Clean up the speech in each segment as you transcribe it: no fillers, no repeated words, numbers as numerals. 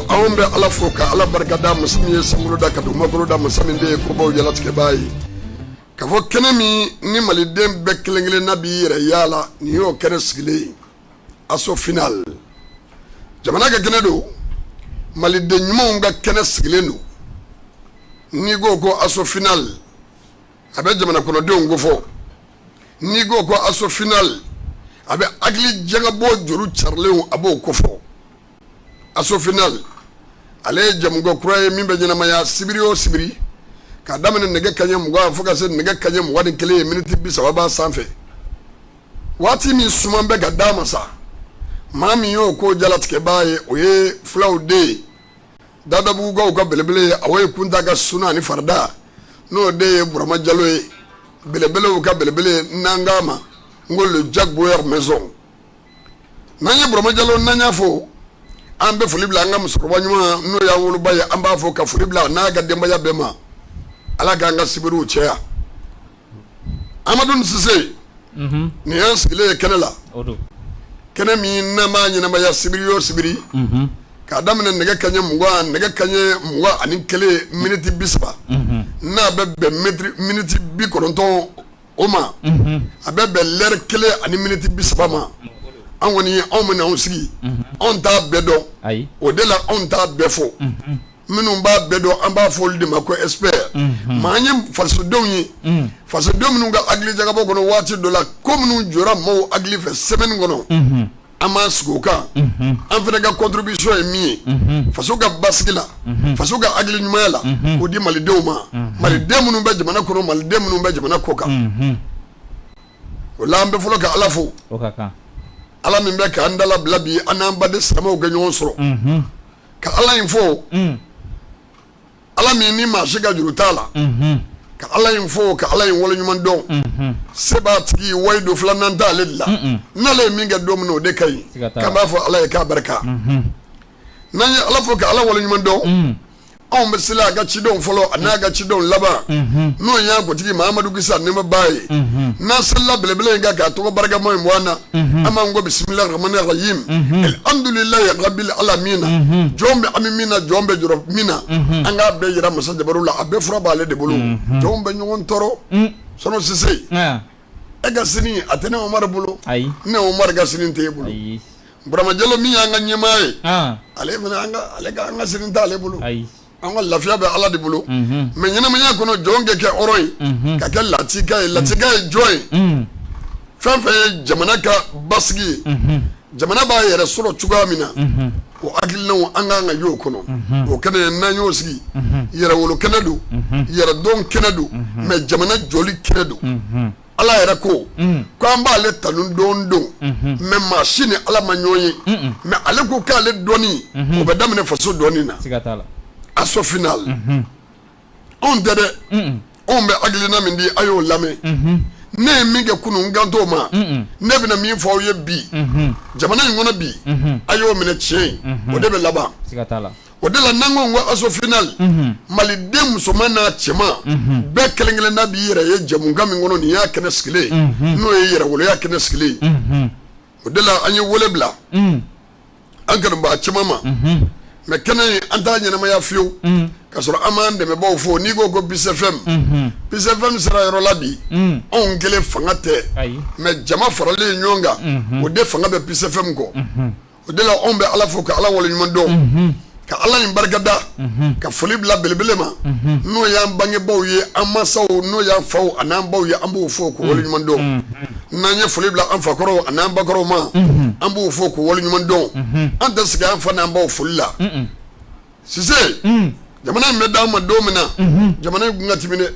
awombe ala foka ala barkada musmi samuluda kadu makuluda musaminde ko baw jalatike bayi kafo kenemi ni maliden be kelengele nabi yere yala ni yo kene sigile aso final jamana ga kenedo maliden nyuma ga kene sigile no ni go aso final abe jamana kono de ngofo ni go aso final abe agli jaga bo joru charlew abo kofo aso final ale jamgo kuraye mimbe jina maya sibiri o sibiri ka damene nege kanya mugwa foka se nege kanya mugwa kele minute bi sababa sanfe wati mi sumambe ga dama sa mami yo ko jalatike baye oye flow day dada bu go ko belebele awoy kunta ga suna ni farda no de burama jaloy belebele ka belebele nangama ngol jagboyer maison nanya burama jalo nanya fo ambe fulibla nga musukwa nyuma no ya wulu baye amba fo ka fulibla na ga demba ya bema ala ga nga sibiru cheya amadun sise ni yanskile kenela odo kenemi na ma nyina ma ya sibiri sibiri ka damne nege kanye mugwa ani kele minute bisba na bebe minute bi koronton oma abebe ler kele ani minute bisba ma anwoni omna onsigi on ta bedo o de la on ta befo minun ba bedo amba folde mako expert manyem faso donyi faso domnu ga agli jaga bogono wati dola komnu jora mo agli fe semaine gono ama skoka an fena ga contribution e mi faso ga baskila faso ga agli nyumala o di malidewma malidemnu be jamana kono malidemnu be jamana koka o lambe folo ka alafo o kaka ala min be ka andala blabi anamba de sama o ganyo soro ka ala info ala min ni ma shiga jurutala ka ala info ka ala wala nyuman don sebati waydo flananta lilla nale min ga dom no de kay ka ba fo ala ka barka nanya ala fo ka ala wala nyuman don on be sila ga chidon folo anaga chidon laba no ya ko tigi Muhammadu Gisa ne mabaye na sala belebele ga ka to barga moy mwana ama ngo bismillahir rahmanir rahim alhamdulillahi rabbil alamin jombe amina jombe juro mina anga be yira masa jabarula abe fura bale de bulu jombe nyon toro sono sise e ga sini atene Omar bulu ne Omar ga sini te bulu brama jelo mi anga nyemaye ale mena anga sini ta le bulu anga lafiya be ala de bulu me nyina me yakono jonge ke oroi ka ke latika joy fanfa jamana ka basgi jamana ba yere soro chuga mina o agilna anga nga yokono o kene na yosi yere wolo kenadu yere don kenadu me jamana joli kenadu ala yere ko amba le tanun don me machine ala manyoyi me ale ko ka le doni o be damne faso doni na sigatala aso final on dede on be aglina mindi ayo lame ne minge kunu nganto ma ne bina mi fo ye bi jamana ngona bi ayo mine chen o de be laba sigatala o de la nango ngo aso final mali dem so mana chema be kelengele na bi yere ye jamunga mi ngono ni ya kene skile no ye yere wolo ya kene skile o de la anyi wole bla ankar ba chema ma me kene anta nyana ma ya fiu kasoro amande me baw fo ni go bisfm sera yoro labi on gele fangate me jama farale nyonga o de fanga be bisfm go o de la on be ala fo ka ala wala nyundo ka ala yin bargada ka foli bla belbele ma no ya bange baw ye amasa no ya faw anan baw ye ambu fo ko wala nyundo nanye foli bla an fakoro anan bakoro ma ambu fo ko wala nyundo anta siga an fa nan baw fulla sise jamana medda ma domina jamana ngati mine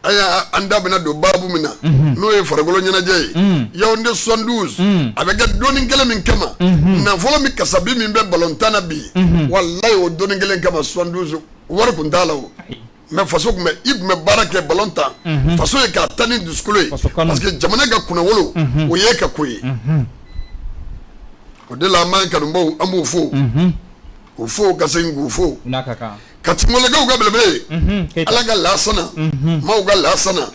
aya anda bina do babu mina no e faragolo nyana jey yawnde 72 abega doni ngele min kama na folo mi kasabi min be balontana bi wallahi o doni ngele kama 72 war kun dalaw me faso me ib me barake balonta faso e ka tani duskule parce que jamana ga kuna wolo o ye ka koyi o de la man ka mbo amu fo o fo ka sengu fo nakaka katimole ga belebe ala ga lasana ma ga lasana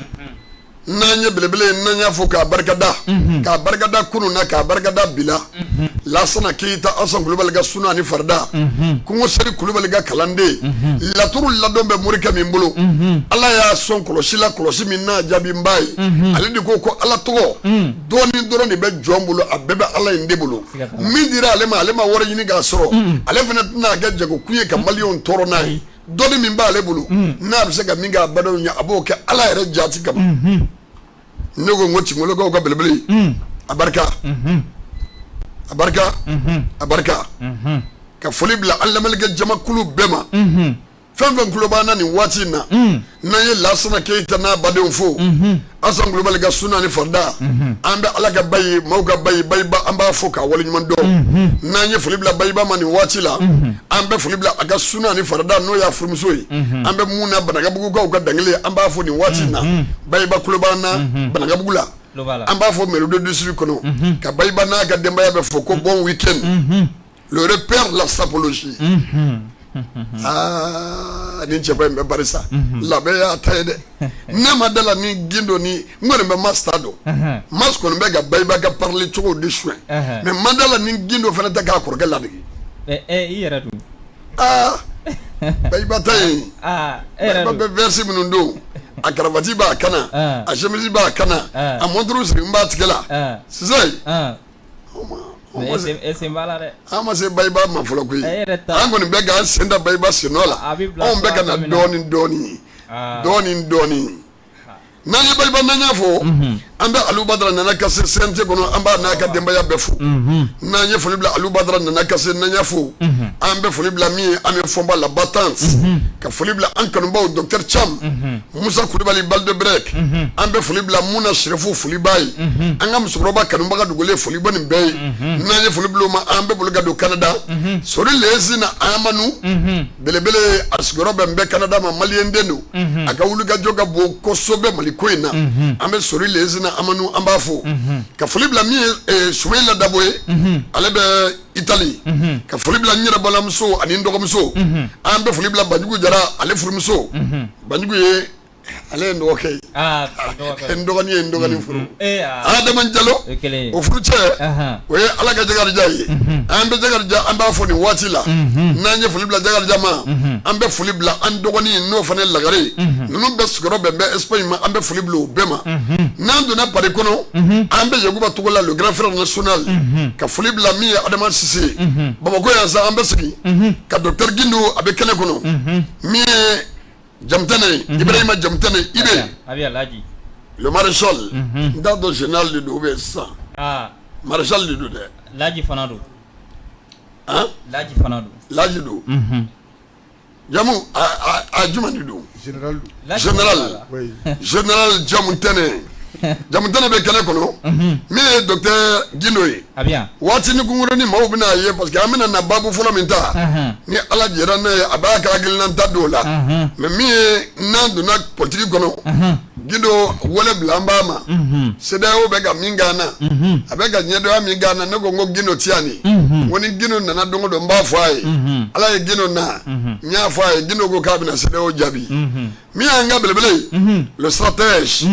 n'an ye belebele n'an y'a fɔ k'a barikada k'a barikada kunun na k'a barikada bila Lansana Keita Asan Kulubali ka suna ani farida Kungo Seri Kulubali ka kalanden laturu ladon bɛ morikɛ min bolo Ala y'a sɔn kɔlɔsi la kɔlɔsi min n'a jaabi n b'a ye ale de ko Ala tɔgɔ dɔɔni dɔrɔn de bɛ jɔn bolo a bɛɛ bɛ Ala in de bolo min dira ale ma wari ɲini k'a sɔrɔ ale fana tɛna kɛ jagokun ye ka maliyɛnw tɔɔrɔ n'a ye dɔɔni min b'ale bolo n'a bɛ se ka min k'a badenw ɲɛ a b'o kɛ Ala yɛrɛ jaati kama ne ko n ko Tingolakaw ka belebele a barika a barika ka foli bila an lamɛnnikɛ jamakulu bɛɛ ma fɛn fɛn kulo b'an na nin waati in na n'an ye Lansana Keita n'a badenw fo Asan Kulubali ka suna ni farida an bɛ Ala ka bayi maaw ka bayi bayiba an b'a fo k'a waleɲuman dɔn n'an ye foli bila bayiba ma nin waati la an bɛ foli bila a ka suna ni farida n'o y'a furumuso ye an bɛ mun na Banakabugukaw ka dangele an b'a fo nin waati in na bayiba kulo b'an na Banakabugu la an b'a fɔ Mairie de district kɔnɔ ka bayiba n'a ka denbaya bɛ fo ko bon week-end le repère la sapologie ni cɛba in bɛ barisa labɛn y'a ta ye dɛ ne ma da la ni gindo ni n kɔni bɛ mas ta dɔn mas kɔni bɛ ka bayiba ka parler cogo de suɲɛ mais ma da la ni gindo fana tɛ k'a kɔrɔkɛ ladege i yɛrɛ dun bayiba ta ye bayiba bɛ versi minnu don a karavati b'a kana a chemise b'a kana a montre siri n b'a tigɛ la sisan an ma se bayiba ma fɔlɔ koyi an kɔni bɛ k'an sen da bayiba sennɔ la anw bɛ ka na dɔɔni n'an ye bayiba n'an y'a fɔ an bɛ Aliyu Badara Nana Kase CNT kɔnɔ an b'a n'a ka denbaya bɛɛ fo n'an ye foli bila Aliyu Badara Nana Kase n'an y'a fo an bɛ foli bila min ye an bɛ fɔnba la Batance ka foli bila an kanubaw Docteur Cham Musa Kulubali Baldebrek an bɛ foli bila Muna Sherifu foli b'a ye an ka musokɔrɔba kanubaga dogolen foli bɔ nin bɛɛ ye n'an ye foli bila o ma an bɛ boli ka don Canada Sori Lezina Amanu belebele a sigiyɔrɔ bɛn bɛ Canada ma maliyɛn den don a ka wulikajɔ ka bon kosɛbɛ Mali ko in na an bɛ Sori Lezina Amanu an b'a fo ka foli bila min ye Sumayila Dabo ye ale bɛ Italie ka foli bila n yɛrɛ balimamuso ani n dɔgɔmuso an bɛ foli bila Banjugu Jara ale furumuso Banjugu ye ale ye n dɔgɔkɛ ye n dɔgɔnin ye n dɔgɔnin furu Adama Jalo o furu cɛ o ye Ala ka Jakarija ye an bɛ Jakarija an b'a fo nin waati la n'an ye foli bila Jakarija ma an bɛ foli bila an dɔgɔnin n'o fana ye Lagare ninnu bɛɛ sigiyɔrɔ bɛn bɛ Espagne ma an bɛ foli bila o bɛɛ ma n'an donna Paris kɔnɔ an bɛ Yakuba Togola le grand frère national ka foli bila min ye Adama Sise Bamako yan sa an bɛ sigi ka Docteur Gindo a bɛ kɛnɛ kɔnɔ min ye Jamtane Ibrahima Jamtane Ibe le maréchal n t'a dɔn général de don ou bien sisan maréchal de don dɛ Laji fana don Laji don jamu a jumɛn de don général Jamutane bɛ kɛnɛ kɔnɔ min ye Docteur Gindo ye waati ni kunkurunin maaw bɛna ye parce que an bɛna na babu fɔlɔ min ta ni Ala jɛra n'a ye a b'a ka hakilina ta don o la mais min ye n'an donna politique kɔnɔ Gindo wele bila an b'a ma CEDEAO bɛ ka min k'an na a bɛ ka ɲɛdɔnya min k'an na ne ko n ko Gindo ti yan nin ko ni Gindo nana don o don n b'a fɔ a ye Ala ye Gindo na n y'a fɔ a ye Gindo ko k'a bɛna CEDEAO jaabi min y'an ka belebele ye le stratège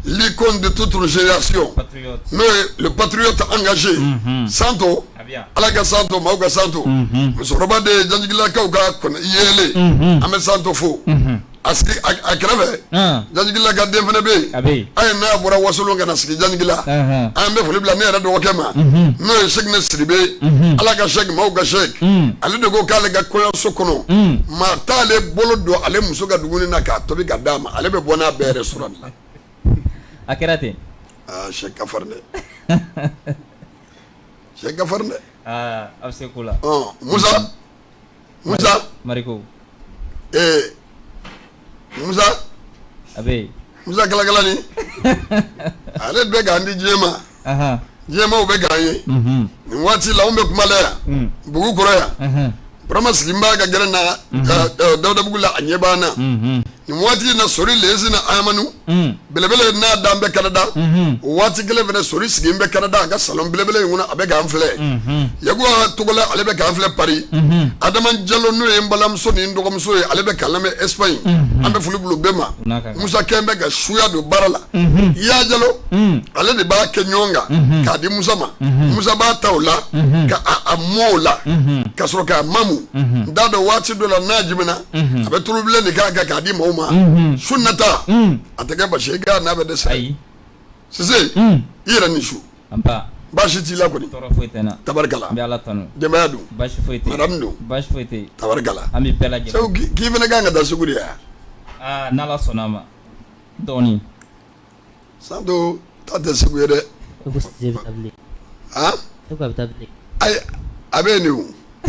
l'icône de toute une génération n'o ye le patriote engagé Santo Ala ka Santo maaw ka Santo musokɔrɔba de ye Janjigilakaw ka kɔnɔ yeele an bɛ Santo fo a sigi a kɛrɛfɛ Janjigila ka den fana bɛ yen a ye n'a bɔra Wasolon ka na sigi Janjigila an bɛ foli bila ne yɛrɛ dɔgɔkɛ ma n'o ye Cheikh ne Sidibe Ala ka Cheikh maaw ka Cheikh ale de ko k'ale ka kɔɲɔso kɔnɔ maa t'ale bolo don ale muso ka dumuni na k'a tobi ka d'a ma ale bɛ bɔ n'a bɛɛ restaurant la a kɛra ten Cheikh ka farin dɛ Cheikh ka farin dɛ a bɛ se ko la Musa Mariko Musa a bɛ yen Musa kalakalani ale bɛ k'an di diɲɛ ma diɲɛmaw bɛ k'an ye nin waati la anw bɛ kuma la yan Bugu kɔrɔ yan Burama Siginba ka gɛrɛ na Dawudabugu la a ɲɛ b'an na ni waati na sori lezi na amanu belebele na dambe Canada waati gele vena sori sigimbe Canada ga salon belebele nguna abe ga amfle yago togola alebe ga amfle Paris adaman jallo no embalam so ni ndogom so alebe kalame Espagne ambe fulubulu bema Musa Kembe ga shuya do barala ya jallo ale de ba kenyonga ka di Musa ma Musa ba tawla ka amola ka soro ka mamu ndado waati do la najimena abe tulubule ni ka di mo sunnata atake ba shega na be de sai sise ira ni shu ampa bashi ti la ko ni toro foitena tabarkala bi ala tanu jamaadu bashi foite maramdo bashi foite tabarkala ami pelage so ki vena ganga da suguri ya nala sonama doni sando tata suguri de ay abeni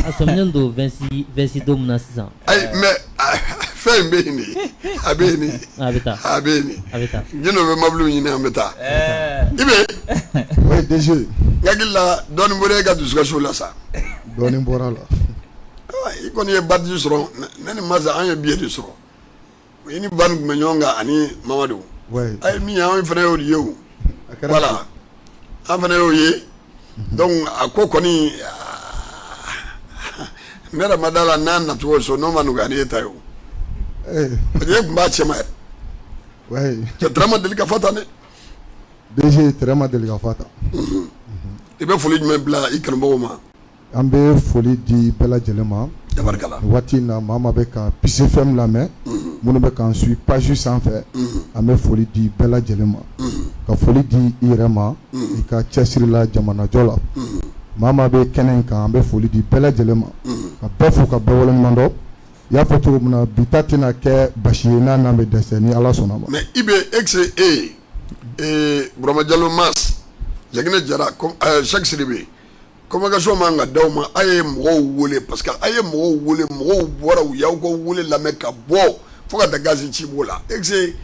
asomnendo 26 domna 6 ans ay mais fem beni abeni jeno be mablu ni ameta ibe ouais DG ngagilla don mbore ga duska shula sa doni mbora la ay ko ni badju soro nani maza anya biye du soro ini ban menyonga ani Mamadou ouais ay mi ya on fere o yewu voilà an fere o ye donc akoko ni nera madala nan na to so no manu gani tayo je kumba chema ouais je drama delika fata ne DG drama delika fata ibe foli me bla ikran boma ambe foli di bela jelema tabarkala wati na mama be ka PCFM la me munu be kan suis pas juste en fait ambe foli di bela jelema ka foli di irema ka chesiri la jamana jola mama be kenen kan ambe foli di bela jelema ka befu ka bewolo mando ya foto muna bitatina ke bashina na me deseni ala sonama mais ibe exe Broma Diallo Mas jagina jara comme chaque siribe comme ga so manga dawma aye mo wole parce que aye mo wole mo bora ya ko wole la meka bo foka da gazi chibola exe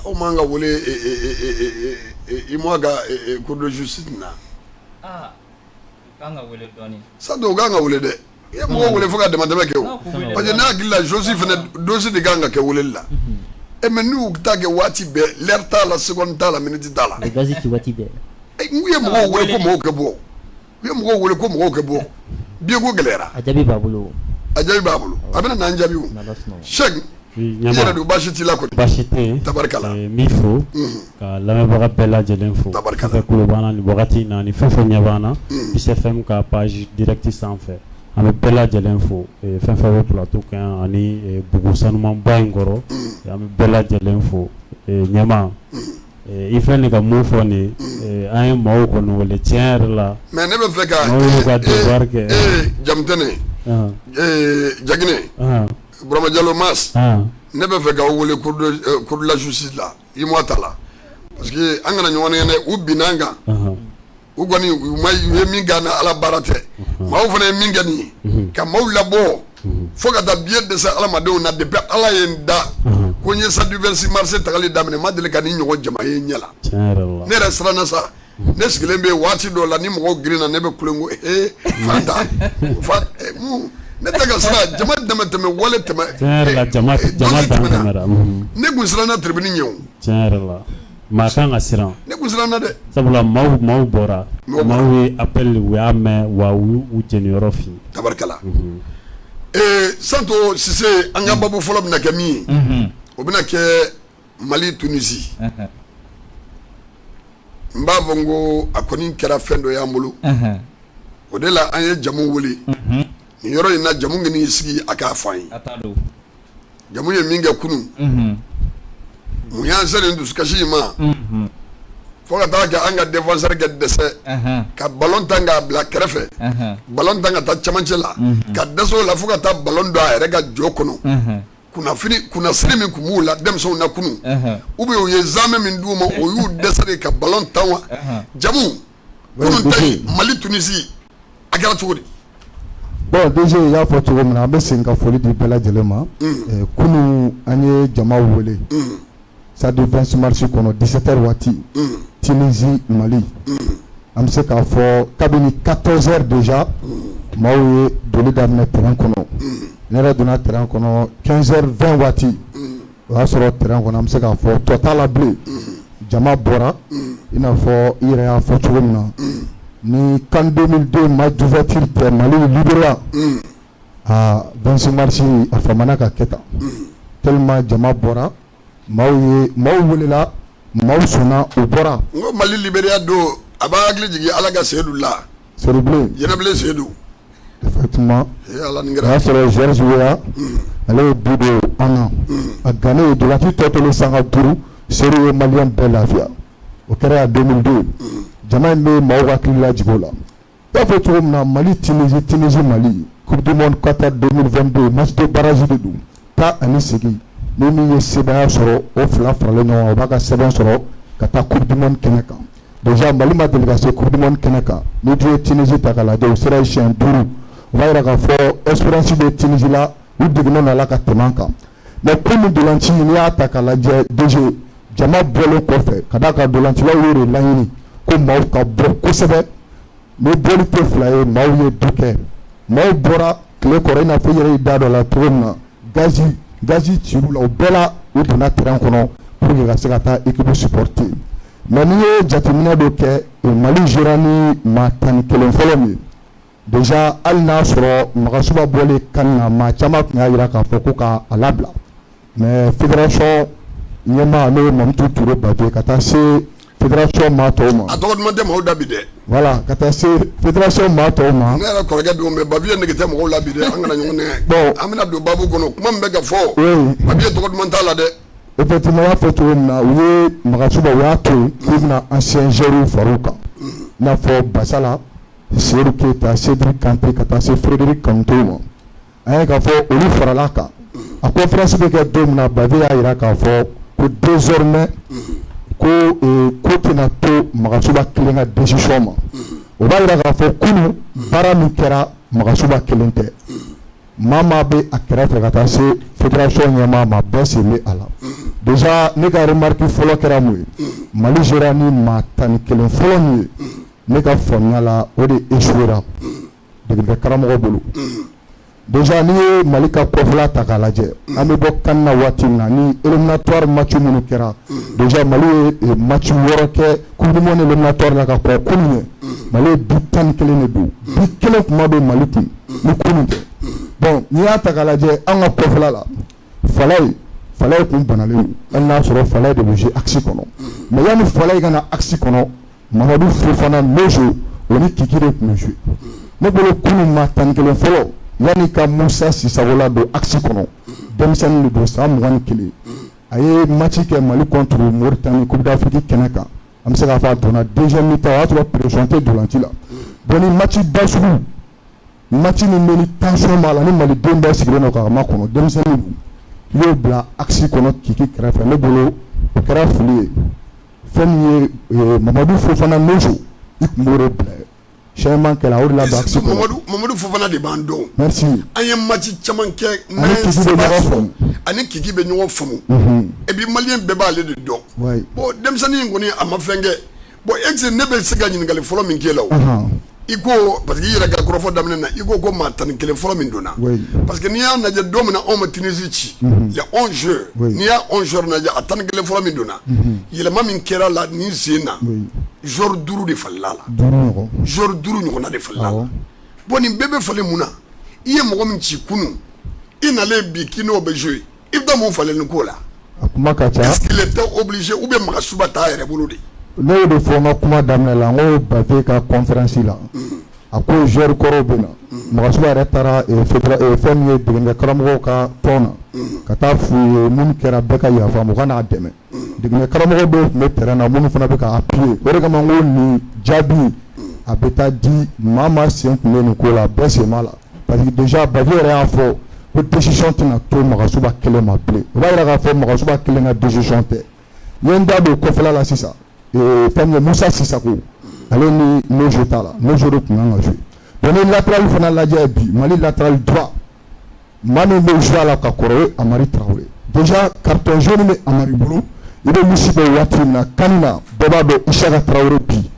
o manga wole imoga cour de justice na kanga wole doni sado ganga wole de ye mo wole foka de madame ke o parce que na gilla Joseph ne dossier de ganga ke wole la e menu tage wati be lerta la seconde ta la minute ta la gazi ki wati be e nguye mo wole ko mo ke bo ye mo wole ko mo ke bo bi ko galera ajabi babulo abena na njabi o shek yara du bashiti la ko bashite tabarkala mifo ka lamɛbaga bɛɛ lajɛlen fo ka kulubana ni wagati na ni fɛn fɛn ɲɛbana PCFM ka page direct sanfɛ an bɛ bɛɛ lajɛlen fo fɛn fɛn bɛ plateau kan ani bugu sanumanba in kɔrɔ an bɛ bɛɛ lajɛlen fo ɲɛma i filɛ nin ka mun fɔ nin an ye maaw kɔni wele tiɲɛ yɛrɛ la mais ne bɛ fɛ ka maaw y'u ka devoir kɛ jamutɛnɛ jagine Broma Diallo Mas ne bɛ fɛ ka wele cour de la justice la i mo tala parce que an kana ɲɔgɔn ne u binan kan u kɔni u ye min kɛ na ala baara tɛ maaw fana ye min kɛ nin ye ka maaw labɔ fo ka taa biɲɛ dɛsɛ adamadenw na depuis ala ye n da ko n ye Saint-Diversi marché tagali daminɛ ma deli ka ni ɲɔgɔn jama ye ɲɛ la ne yɛrɛ siranna sa ne sigilen bɛ waati dɔw la ni mɔgɔw girinna ne bɛ kulen ko fanta ne tɛ ka sira jama dɛmɛ tɛmɛ wale tɛmɛ jama tɛmɛra ne kun siranna tribune ɲɛ o tiɲɛ yɛrɛ la maa kan ka siran ne kun siranna dɛ sabula maaw bɔra maaw ye appel u y'a mɛn wa u jeniyɔrɔ fi tabarikala Santo Cissé an ka babu fɔlɔ bɛna kɛ min ye o bɛna kɛ Mali Tunisie n b'a fɔ n ko a kɔni kɛra fɛn dɔ y'an bolo o de la an ye jamu wele nin yɔrɔ in na jamu k'i sigi a k'a fɔ an ye jamu ye min kɛ kunun mun y'an se nin dusukasi in ma fo ka taa kɛ an ka défenseur kɛ dɛsɛ ka ballon tan k'a bila kɛrɛfɛ ballon tan ka taa cɛmancɛ la ka dɛsɛ o la fo ka taa ballon don a yɛrɛ ka jɔ kɔnɔ kunnasiri min kun b'u la denmisɛnw na kunun ubiyɛn u ye zamɛ min d'u ma o y'u dɛsɛ de ka ballon tan wa jamu kunun ta yen Mali Tunisie a kɛra cogo di. Bon DG y'a fɔ cogo min na an bɛ segin ka foli di bɛɛ lajɛlen ma kunun an ye jama wele Saint-Diversi marché kɔnɔ 17h waati Tunisie Mali an bɛ se k'a fɔ kabini 14h déjà maaw ye doli daminɛ terrain kɔnɔ ne yɛrɛ donna terrain kɔnɔ 15h20 waati o y'a sɔrɔ terrain kɔnɔ an bɛ se k'a fɔ tɔ t'a la bilen jama bɔra i n'a fɔ i yɛrɛ y'a fɔ cogo min na ni CAN 2002 match d'ouverture tɛ Mali libéra 26 mars a famana ka kɛ tan tellement jama bɔra maaw welela maaw sɔnna u bɔra n ko Mali libéra don a b'a hakili jigin Ala ka Seydou la Seydou bilen Jɛnɛbilen Seydou effectivement Ala ni o y'a sɔrɔ Georges Weah ale ye bi don an na a gannen dolati tɔ tolen sanga 5 Seydou ye maliyɛn bɛɛ lafiya o kɛra ya 2002 jama in bɛ maaw hakili lajigin o la i y'a fɔ cogo min na Mali Tunisie Mali Coupe du Monde Qatar 2022 match de barrage de don taa ani segin ni min ye sebaya sɔrɔ o fila faralen ɲɔgɔn kan o b'a ka sɛbɛn sɔrɔ ka taa Coupe du Monde kɛnɛ kan déjà Mali ma deli ka se Coupe du Monde kɛnɛ kan ni dun ye Tunisie ta k'a lajɛ o sera siɲɛ 5 o b'a yira k'a fɔ espérance bɛ Tunisie la u degunnen la ka tɛmɛ an kan mais comme dolanci n'i y'a ta k'a lajɛ DG jama bɔlen kɔfɛ ka d'a kan dolancilaw y'o de laɲini ko maaw ka bɔ kosɛbɛ ni bɔli tɛ fila ye maaw ye du kɛ maaw bɔra tile kɔrɔ i n'a fɔ i yɛrɛ y'i da dɔ la cogo min na gazi cir'u la o bɛɛ la u donna terrain kɔnɔ pour que ka se ka taa équipe supporter mais n'i ye jateminɛ dɔ kɛ Mali jouera ni maa 11 fɔlɔ min ye déjà hali n'a sɔrɔ Magasuba bɔlen CAN na maa caman tun y'a jira k'a fɔ ko k'a labila mais fédération ɲɛmaa n'o ye Mamutu Ture Bajo ka taa se fédération maa tɔw ma a tɔgɔ duman tɛ mɔgɔw da bi dɛ voilà ka taa se fédération maa tɔw ma ne yɛrɛ kɔrɔkɛ don mais Babi ye nege tɛ mɔgɔw la bi dɛ an kana ɲɔgɔn nɛgɛ bon an bɛna don babu kɔnɔ kuma min bɛ ka fɔ oui Babi ye tɔgɔ duman t'a la dɛ effectivement y'a fɔ cogo min na u ye Magasuba u y'a to yen k'u bɛna ancien joueurs far'u kan i n'a fɔ Basala Seydou Keita Cédric Kanté ka taa se Frédéric Kanouté ma an ye k'a fɔ olu farala kan a conférence bɛ kɛ don min na Babi y'a jira k'a fɔ ko désormais ko tɛna to Magasuba kelen ka décision ma o b'a jira k'a fɔ kunun baara min kɛra Magasuba kelen tɛ maa bɛ a kɛrɛfɛ ka taa se fédération ɲɛmaa ma bɛɛ sen bɛ a la déjà ne ka remarque fɔlɔ kɛra mun ye Mali jouera ni maa 11 fɔlɔ min ye ne ka faamuya la o de échouera degeli karamɔgɔ bolo déjà n'i ye Mali ka kɔfɛla ta k'a lajɛ an bɛ bɔ CAN na waati min na ni éliminatoire match minnu kɛra déjà Mali ye match 6 kɛ Coupe du Monde éliminatoire la ka kɔn kunun ɲɛ Mali ye 11 de don 1 kuma bɛ Mali kun ni kunun tɛ bon n'i y'a ta k'a lajɛ an ka kɔfɛla la Falaye kun banalen don hali n'a sɔrɔ Falaye de bɛ jouer axe kɔnɔ mais yanni Falaye ka na axe kɔnɔ Mamadou Fofana Nozo o ni Kiki de tun bɛ jouer ne bolo kunun maa 11 fɔlɔ yanni ka Musa Sisako la don axe kɔnɔ denmisɛnnin de don san 21 a ye match kɛ Mali contre Mauritanie Coupe d'Afrique kɛnɛ kan an bɛ se k'a fɔ a donna deuxième mi-temps o y'a sɔrɔ pression tɛ dolanci la bon ni match ba sugu match min bɛ ni tension b'a la ni Maliden bɛɛ sigilen don k'a makɔnɔ denmisɛnnin don i y'o bila axe kɔnɔ Kiki kɛrɛfɛ ne bolo o kɛra fili ye fɛn min ye Mamadou Fofana Nozo i tun b'o de bila changement kɛla o de la don axe kɔnɔ Mamadou Fofana de b'an dɔn merci an ye match caman kɛ ani Kiki bɛ ɲɔgɔn faamu et puis malien bɛɛ b'ale de dɔn bon denmisɛnnin in kɔni a ma fɛn kɛ bon exe ne bɛ se ka ɲininkali fɔlɔ min k'e la o i ko parce que i yɛrɛ ka kɔrɔfɔ daminɛ na i ko maa 11 fɔlɔ min donna parce que n'i y'a lajɛ don min na anw ma Tunisie ci les 11 joueurs n'i y'a 11 joueurs lajɛ a 11 fɔlɔ min donna yɛlɛma min kɛra la nin sen na joueur 5 de falila la joueur 5 ɲɔgɔnna de falila la bon nin bɛɛ bɛ falen mun na i ye mɔgɔ min ci kunun i nalen bi k'i n'o bɛ jouer i bɛ taa mun falen nin ko la est-ce qu'il était obligé ou bien Magasuba t'a yɛrɛ bolo de ne y'o de fɔ n ka kuma daminɛ la n ko Bafe ka conférence la a ko joueur kɔrɔw bɛ na Magasuba yɛrɛ taara fɛn min ye degeli karamɔgɔw ka tɔn na ka taa f'u ye minnu kɛra bɛɛ ka yafa ma u ka n'a dɛmɛ degeli karamɔgɔ dɔw tun bɛ terrain na minnu fana bɛ ka appuyer o de kama n ko nin jaabi a bɛ taa di maa sen tun bɛ nin ko la bɛɛ sen b'a la parce que déjà Bafe yɛrɛ y'a fɔ ko décision tɛna to Magasuba kelen ma bilen o b'a jira k'a fɔ Magasuba kelen ka décision tɛ n ye n da don kɔfɛla la sisan fɛn min Musa Sisako ale ni Nozo t'a la Nozo de tun kan ka jouer bon ni latéral fana lajɛ bi Mali latéral droit maa min bɛ jouer a la ka kɔrɔ o ye Amari Traoré déjà carton jaune bɛ Amari bolo i bɛ misi bɛ waati min na CAN na bɛɛ b'a dɔn Isaka Traoré bi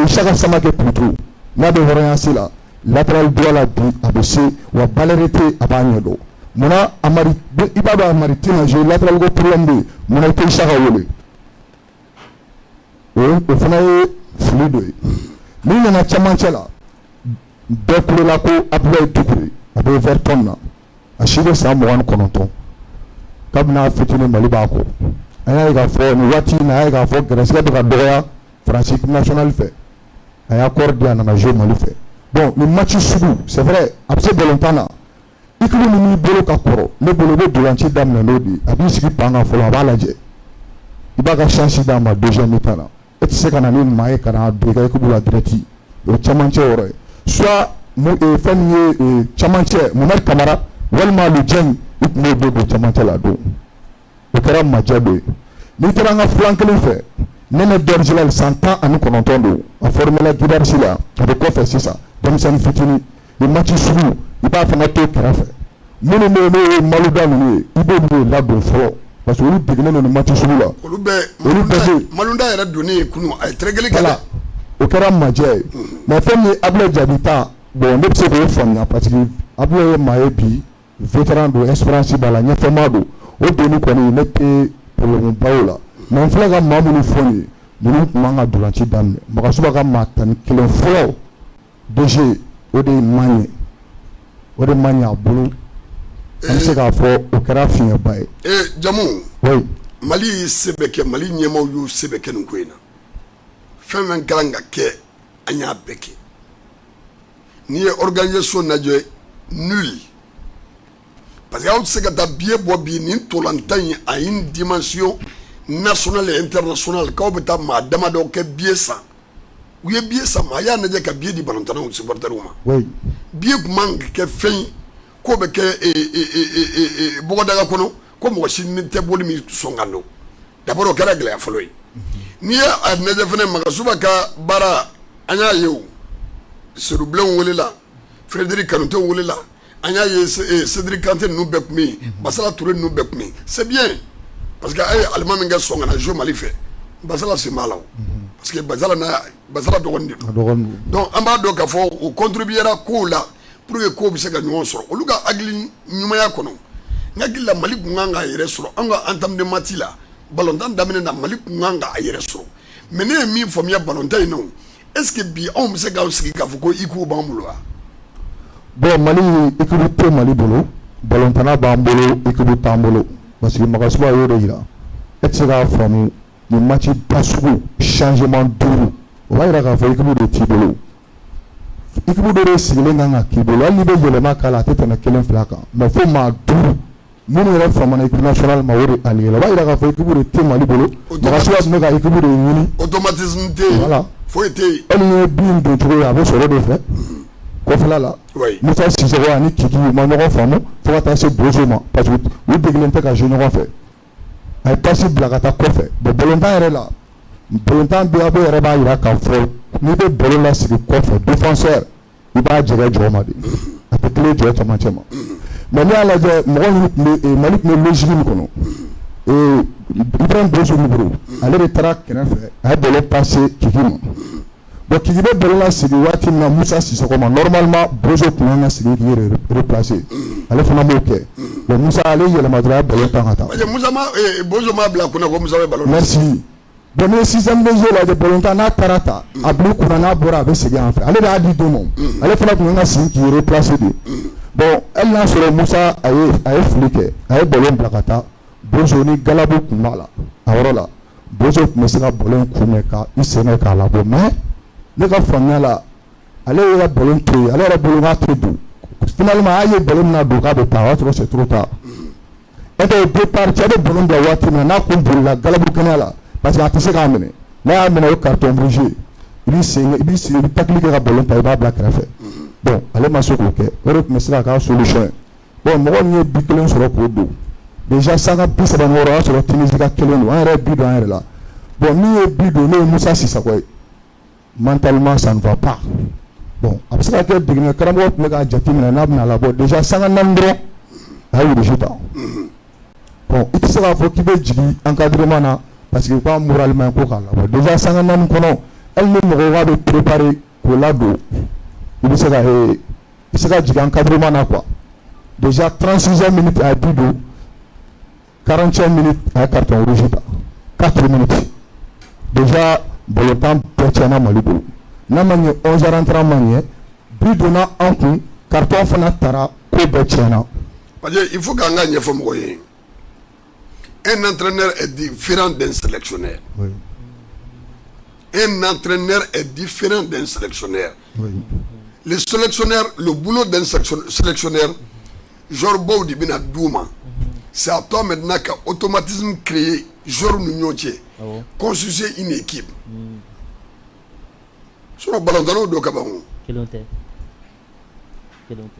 Isaka Samake plutôt n'a bɛ hɔrɔnya se la latéral droit la bi a bɛ se wa balle arrêtée a b'a ɲɛdɔn Mona amari ibaba maritina je lateral go problème de mona te chaka wole o fana ye fluido ni nana chamanche la be kule la ko Abdoulaye Doucouré abe Everton na ashibe sa mo wan kononton kabna fitini Mali ba ko aya ga fo ni wati na aya ga fo grâce ka doya France national fait aya cordia na jeu Mali fait bon le match sugu c'est vrai après Bolontana ikulu ni bolo ka koro ne bolo be dulanci damna lodi abi sigi panga folo ba laje ibaga chance dama deuxième mi-temps et c'est kana ni maye kana be ga ko bula dreti o chamanche ore soit mo e famille chamanche Mohamed Kamara walma lu jeng ikmo be chamanche la do o kara majabe ni teranga flankele fe nene dorjilal 100 ans anu konontondo a formula gidarsila avec quoi faire ça comme ça ni fitini le match sugu iba fana to karafe munu me maluda ni ibe ni la do fo parce que olu degene no match sugu la olu be malunda yɛrɛ doni kunu ay tregeli kala o kɛra majɛ mais fɛn min Abdoulaye Diabita bon ne bɛ se k'o faamuya parce que Abdoulaye ye maa ye bi vétéran do expérience b'a la ɲɛfɛmaa do o doni kɔni ne tɛ problème ba o la mais n filɛ ka maa minnu fɔ nin ye ninnu tun man ka dolanci daminɛ Magasuba ka maa 11 fɔlɔ DG o de man ɲɛ o de man ɲɛ a bolo an bɛ se k'a fɔ o kɛra fiɲɛba ye. Jamu oui Mali y'i se bɛɛ kɛ Mali ɲɛmaaw y'u se bɛɛ kɛ nin ko in na fɛn fɛn kan ka kɛ an y'a bɛɛ kɛ n'i ye organisation lajɛ nul parce que aw tɛ se ka taa billet bɔ bi nin ntolantan in a ye une dimension nationale et internationale k'aw bɛ taa maa damadɔ kɛ billet san u ye billet san maa y'a lajɛ ka billet di balontannaw supporters ma billet tun man ka kɛ fɛn ye k'o bɛ kɛ bɔgɔdaga kɔnɔ ko mɔgɔ si ni tɛ boli min sɔn ka don d'abord o kɛra gɛlɛya fɔlɔ ye n'i ye a lajɛ fɛnɛ Magasuba ka baara an y'a ye o Serubilen welela Frédéric Kanouté welela an y'a ye Cédric Kanté ninnu bɛɛ tun bɛ yen Basala Touré ninnu bɛɛ tun bɛ yen c'est bien parce que a ye alima min kɛ sɔn ka na jouer Mali fɛ Basala sen b'a la o parce que Basala dɔgɔnin de don donc an b'a dɔn k'a fɔ o contribuera kow la pour que kow bɛ se ka ɲɔgɔn sɔrɔ olu ka hakili ɲumanya kɔnɔ n hakili la Mali kun kan k'a yɛrɛ sɔrɔ an ka entame de match la balontan daminɛ na Mali kun kan k'a yɛrɛ sɔrɔ mais ne ye min faamuya balontan in na est-ce que bi anw bɛ se k'aw sigi k'a fɔ ko ICU b'an bolo wa. bon Mali ICU tɛ Mali bolo balontanna b'an bolo ICU t'an bolo parce que Magasuba y'o de yira e tɛ se k'a faamu nin match ba sugu changement 5 o b'a yira k'a fɔ ICU de t'i bolo ICU dɔ de sigilen kan ka k'i bolo hali n'i bɛ yɛlɛma k'a la a tɛ tɛmɛ 1-2 kan mais fo maa 5 minnu yɛrɛ famana équipe nationale ma o de allié la o b'a yira k'a fɔ équipe de tɛ Mali bolo Magasuba tun bɛ ka équipe de ɲini automatisme tɛ yen voilà foyi tɛ yen hali ni ye bin don cogo ye a bɛ sɔrɔ de fɛ kɔfɛla la Musa Sisoko ani Kiki u ma ɲɔgɔn faamu fo ka taa se Bozo ma parce que u degelen tɛ ka jouer ɲɔgɔn fɛ a ye pasi bila ka taa kɔfɛ bon balontan yɛrɛ la balontan bɛ a bɛ yɛrɛ b'a yira k'a fɔ n'i bɛ balo lasigi kɔfɛ défenseur i b'a jɛgɛ jɔ ma de a tɛ tile jɔ cɛmancɛ ma mais n'i y'a lajɛ mɔgɔ minnu tun bɛ Mali tun bɛ logique min kɔnɔ Ibrahima Bozo Miburu ale de taara kɛrɛfɛ a ye balo pase Kiki ma bon Kiki bɛ balo lasigi waati min na Musa Sisoko ma normalement Bozo tun kan ka sigi k'i yɛrɛ replacer ale fana m'o kɛ bon Musa ale yɛlɛma dɔrɔn a ye balo ta ka taa. parce que Bozo m'a bila kunna ko Musa bɛ balo. merci bon ni sixième de jeu lajɛ balontan n'a taara ta a bila kunna n'a bɔra a bɛ segin an fɛ ale de y'a di don ma ale fana tun kan ka sigi k'i replacer de bon hali n'a sɔrɔ Musa a ye fili kɛ a ye balo bila ka taa Bozo ni Galabu tun b'a la a yɔrɔ la Bozo tun bɛ se ka balo kunbɛn ka i sɛnɛ k'a labɔ mais ne ka faamuya la ale ye ka balo to yen ale yɛrɛ bolo k'a to dun finalement a ye balo min na don k'a bɛ taa o y'a sɔrɔ c'est trop tard et au départ cɛ bɛ balo bila waati min na n'a kun bolila Galabu kɛnɛya la parce que a tɛ se k'a minɛ n'a y'a minɛ o carton rouge i b'i sigi i bɛ tactique kɛ ka balo ta i b'a bila kɛrɛfɛ bon ale ma se k'o kɛ o de tun bɛ se k'a k'a solution ye bon mɔgɔ min ye bi 1 sɔrɔ k'o don déjà sanga 36 o y'a sɔrɔ Tunisie ka 1 don an yɛrɛ bi don an yɛrɛ la bon min ye bi don n'o ye Musa Sisoko ye mentalement ça ne va pas bon a bɛ se ka kɛ degeli karamɔgɔ tun bɛ k'a jateminɛ n'a bɛna labɔ déjà sanga 4 dɔrɔn a ye rouge ta bon i tɛ se k'a fɔ k'i bɛ jigin encadrement na parce que k'a moralement ko k'a labɔ déjà sanga 4 kɔnɔ hali ni mɔgɔ k'a bɛ préparer k'o ladon i bɛ se ka jigin encadrement na quoi déjà 36 minutes à Bido, 45 minutes à carton rouge, 4 minutes. Déjà, le temps Pétiana Malibou. Namanye 11h30, Bido na Ankou, carton Fanatara, Pétiana. Il faut qu'on gagne Fomoye. Un entraîneur est différent d'un sélectionneur. Oui. Un entraîneur est différent d'un sélectionneur. Oui. Le sélectionneur, le boulot d'un sélectionneur, genre Baudi Bina Douma, c'est à toi maintenant qu'un automatisme créé, genre Nunyonche, constituer une équipe. Sur le ballon d'eau de Kabamou.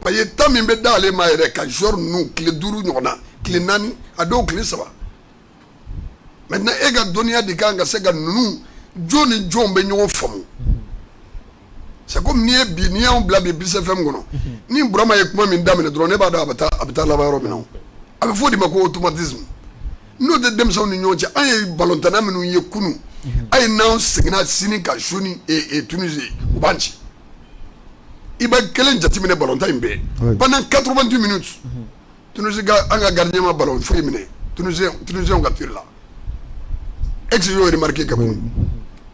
Parce que tant que dans les maïres, quand genre nous, clé dourou, clé nani, à deux clés ça va. Maintenant, il y a donné à des gens qui nous, John et John Benyon Fomou. C'est comme ni bi ni on blabe bi se fem gono ni brama ye kuma min damene drone ba da abata la ba robina abi fodi mako automatisme no de dem saw ni nyonche ay balontana minu ye kunu ay now signa sini ka joni et Tunisie banchi iba kelen jatimine balonta imbe pendant 88 minutes Tunisie ga anga gardien ma ballon fo yimine Tunisie on capture là ex yo remarqué que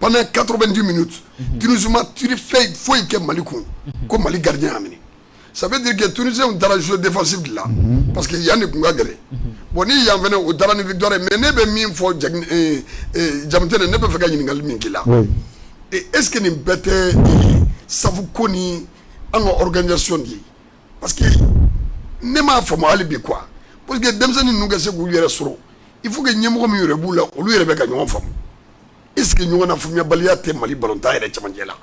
pendant 90 minutes, Tunisie m'a tiré fait, il faut que Malikou, comme Mali gardien amené. Ça veut dire que Tunisie ont un jeu défensif là, parce qu'il y a des Kouagare. Bon, il y a venu au Darani victoire, mais ne peut même faut Jamten ne peut faire gagner une Minkila. Et est-ce que nous bête ça vous connaît en organisation dit? Parce que ne m'a fait mal quoi. Parce que Demzani nous gagne ce soro. Il faut que nous nous remuons là, au lieu de gagner en femme. Est-ce que nous avons fait un Mali Balonta et Chamangela?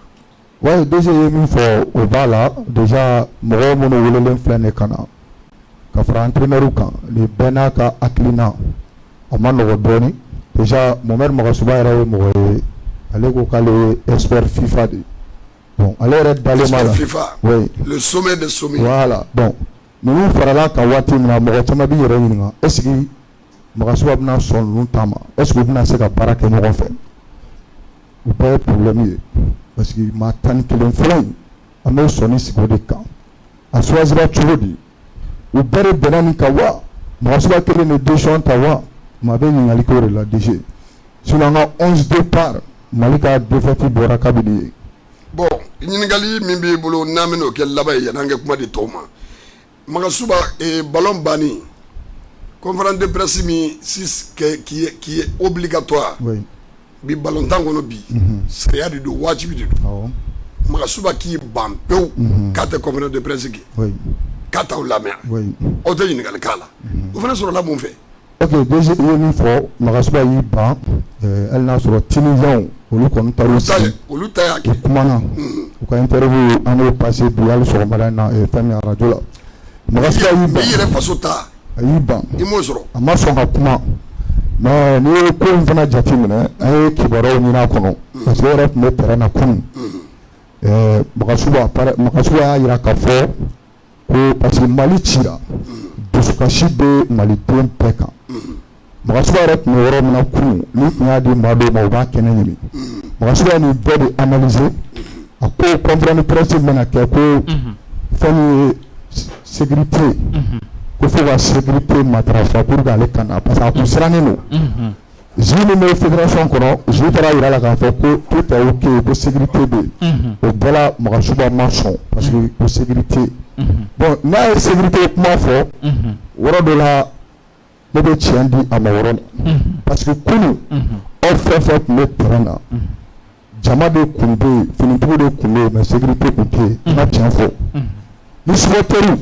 Oui, déjà, il faut au bas là, déjà, moi, mon ouvreur flané kana. Quand on entraîneur ou quand, les Benaka Aklina, on m'a donné. Déjà, mon mère m'a reçu à aller au calé expert FIFA. Bon, allez d'aller mal. FIFA. Oui. Le sommet des sommets. Voilà. Bon, nous faisons là quand Wati n'a pas de réunion. Est-ce que Magasoua n'a son longtemps? Est-ce que vous n'avez pas de nous fait? Vous pas problème parce que ma tante qui l'enfant a mis son isco de camp à choisir toujours dit ou bere benani kawa moi je vois que les deux gens tawa m'a bien aliko la DG si on a 11 départs malika défaite bora kabidi bon ñingali mimbi bolo nameno ke labay yananga kuma de toma magasuba et ballon bani conférence de presse mi 6 qui est obligatoire. Oui. Bi ballon tangono bi c'est de wajibi de magasuba qui bampeu carte conférence de presse qui oui carte la mer oui o de ñingal kala vous venez sur la bon fait. OK déjà il faut magasuba yi ba elle n'a sur Tunisien olu kon taro olu tayaki kumana ko interview anu passé bial sur malana et famille radio la magasuba yi ba yi refasota yi ba imosoro ama so ha kuma mais ni ko fana jati mena ay kibaro ni na kono parce que rap me terana kun magasuba ira ka fo ko parce que Mali tira dusukashi be Mali den peka magasuba rap me woro mena kun ni nya di mado ma ba kenen ni magasuba ni body analyser ako comprendre presse mena ke ko fani sécurité ko faut la sécurité matrafa pour aller kana parce que sirani no jini me fédération kono je tara ira la ka fo ko tout est OK pour sécurité be o bela magasuba maçon parce que pour sécurité bon na sécurité kuma fo woro de la ne be tiandi amaworo parce que kunu on fait me terrain jama de kunde finitu de kunde mais sécurité kunde na tian fo ni supporteru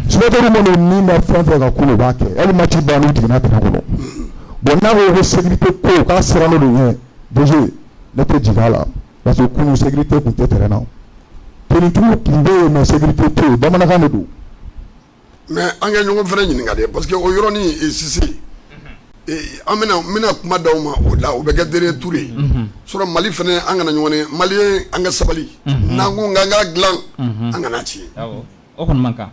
supporteru mo ni na fanta ka kunu ba ke el match ba no digna ta kono bon na ho sécurité ko ka sera no de déjà ne te digala parce que kunu sécurité kunde terrain finitu kunde mais sécurité to ba mana ka do mais anga ñongo fere ñi ngade parce que o yoroni e sisi e amena mina kuma dawma o la o be gadere touré sur Mali fene anga na ñone Mali anga sabali nangu nga glan anga na ci awo o kon manka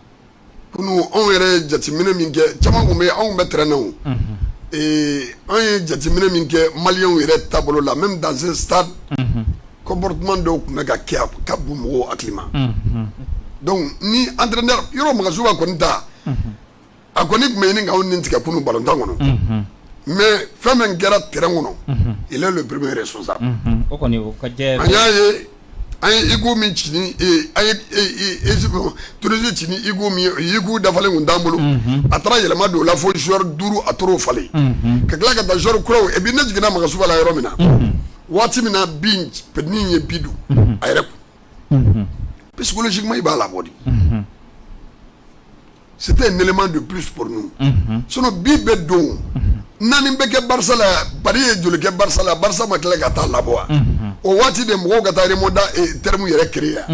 kunu on yere jati mina minke chama ngombe on be traîner et on yere jati mina minke Malien yere tabolo la même dans un stade comportement de mega kabumo aklima donc ni entraîneur yoro magasuba konta a ko ni tun bɛ ɲini k'aw ni tigɛ kunun ballon tan kɔnɔ mais fɛn min kɛra terrain kɔnɔ il est le premier responsable o kɔni o ka jɛ an y'a ye an ye Igu min ci ni an ye Tunisie ci ni Igu min ye Igu dafalen kun t'an bolo a taara yɛlɛma don o la fo joueur 5 a tor'o falen ka tila ka taa joueur kuraw et puis ne jiginna Magasuba la yɔrɔ min na waati min na bin petini ye bidu a yɛrɛ kun psychologiquement i b'a labɔ de c'était un élément de plus pour nous sinon bi bɛ don naani bɛ kɛ Barça la Paris ye joli kɛ Barça la Barça ma tila ka taa labɔ wa o waati de mɔgɔw ka taa remonta terme yɛrɛ créer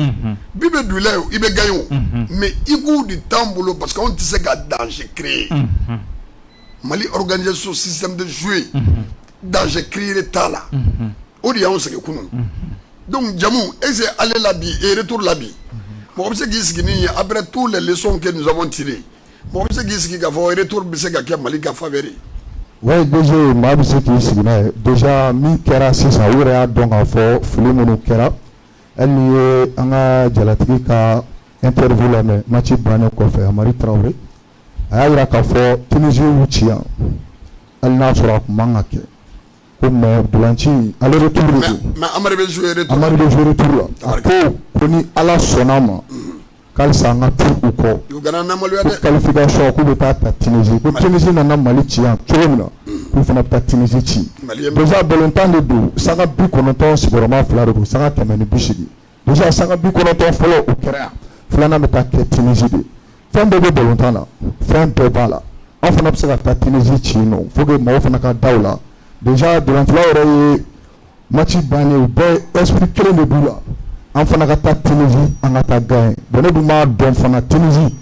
bi bɛ don i la i bɛ gagner o mais Igu de t'an bolo parce que anw tɛ se ka danger créer Mali organisation système de jouer danger créer t'a la o de y'anw sɛgɛn kunun donc jamu est-ce aller la bi et retour la bi mɔgɔ bɛ se k'i sigi ni ye après tous les leçons que nous avons tirées mɔgɔ bɛ se k'i sigi k'a fɔ retour bɛ se ka kɛ Mali ka faveur ye. Oui, déjà, maa bɛ se k'i sigi n'a ye déjà min kɛra sisan u yɛrɛ y'a dɔn k'a fɔ fili minnu kɛra hali ni ye an ka jalatigi ka interview lamɛn match bannen kɔfɛ Amari Traoré a y'a jira k'a fɔ Tunisie y'u ci yan hali n'a sɔrɔ a tun man ka kɛ ko mais dolanci ale retour de don mais Amari bɛ jouer retour Amari bɛ jouer retour la a ko ni Ala sɔnn'a ma k'alisa an ka tu u kɔ ko qualification k'u bɛ taa ta Tunisie ko Tunisie nana Mali ci yan cogo min na k'u fana bɛ taa Tunisie ci déjà ballon tan de don sanga 90 sigiyɔrɔma 2 de don sanga 180 déjà sanga 90 fɔlɔ o kɛra yan filanan bɛ taa kɛ Tunisie de fɛn bɛɛ bɛ ballon tan na fɛn bɛɛ b'a la an fana bɛ se ka taa Tunisie ci nɔ faut que mɔgɔw fana ka da o la déjà dolantilaw yɛrɛ ye match bannen u bɛɛ esprit kelen de b'u la an fana ka taa Tunisie an ka taa gagner bon ne dun b'a dɔn fana Tunisie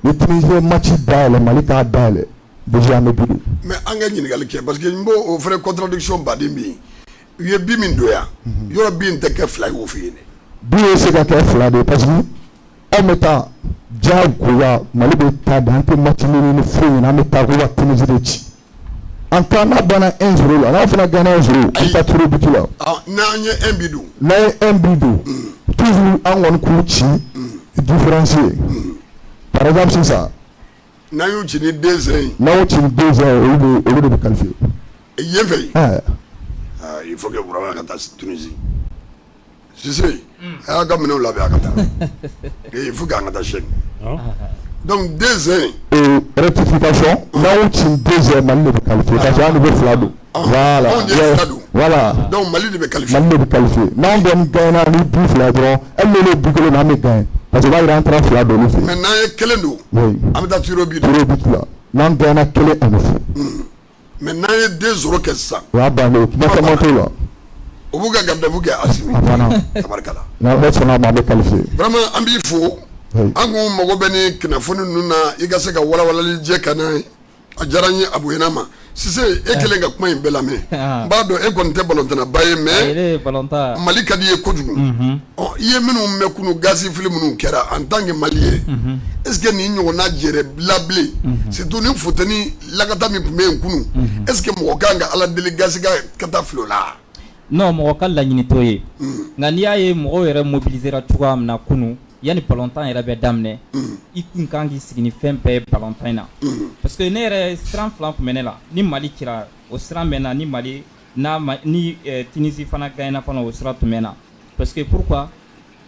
ni Tunisie ye match dayɛlɛ Mali k'a dayɛlɛ déjà an bɛ bi don mais an ka ɲininkali kɛ parce que n b'o o fɛnɛ contradiction baden bɛ yen u ye bi min don yan yɔrɔ bi in tɛ kɛ fila ye o fɛ yen dɛ bi ye se ka kɛ fila de parce que anw bɛ taa diyagoya Mali bɛ taa de an tɛ match ɲini foyi ɲini an bɛ taa ko ka Tunisie de ci an taa n'a banna 1-0 la n'a fana gagné 1-0 an taa turu butu la n'an ye 1 bi don n'an ye 1 bi don toujours an kɔni k'u ci différence ye par exemple sisan n'an y'u ci ni 2-0 n'an y'u ci ni 2-0 olu de bɛ qualifier yen fɛ il faut que Burama ka taa Tunisie Cissé a y'a ka minɛnw labɛn a ka taa il faut que an ka taa Chine donc 2-0 rectification n'an y'u ci ni 2-0 Mali de bɛ qualifier parce que an de bɛ fila don voilà donc Mali de bɛ qualifier n'an bɛ gagner ni bi fila dɔrɔn hali n'olu ye bi kelen na an bɛ gagner parce que o b'a jira an taara fila don olu fɛ mais n'an ye kelen don an bɛ taa tiro bi la n'an gagner kelen ani fila mais n'an ye 2-0 kɛ sisan o y'a bannen o kuma caman t'o la o b'u ka garde-à-vous kɛ Assimi tabarikala n'an bɛ sɔnna a ma an bɛ qualifier vraiment an b'i fo an kun mago bɛ ni kunnafoni ninnu na i ka se ka walawalali jɛ ka n'a ye a diyara n ye a bonyana ma Cissé e kelen ka kuma in bɛɛ lamɛn n b'a dɔn e kɔni tɛ ballontanaba ye mais Mali ka di ye kojugu i ye minnu mɛn kunu gazi fili minnu kɛra en tant que Malien est ce que nin ɲɔgɔnna jɛrɛ bilen surtout ni futeni lakata min tun bɛ yen kunu est ce que mɔgɔ kan ka Ala deli gazi ka taa fili o la non mɔgɔ ka laɲini t'o ye nka n'i y'a ye mɔgɔw yɛrɛ mobilisera cogoya min na kunu yanni ballontan yɛrɛ bɛ daminɛ i kun kan k'i sigi ni fɛn bɛɛ ye ballontan in na parce que ne yɛrɛ siran fila tun bɛ ne la ni Mali cira o siran bɛ na ni Mali ni Tunisie fana gagnera fana o siran tun bɛ na parce que pourquoi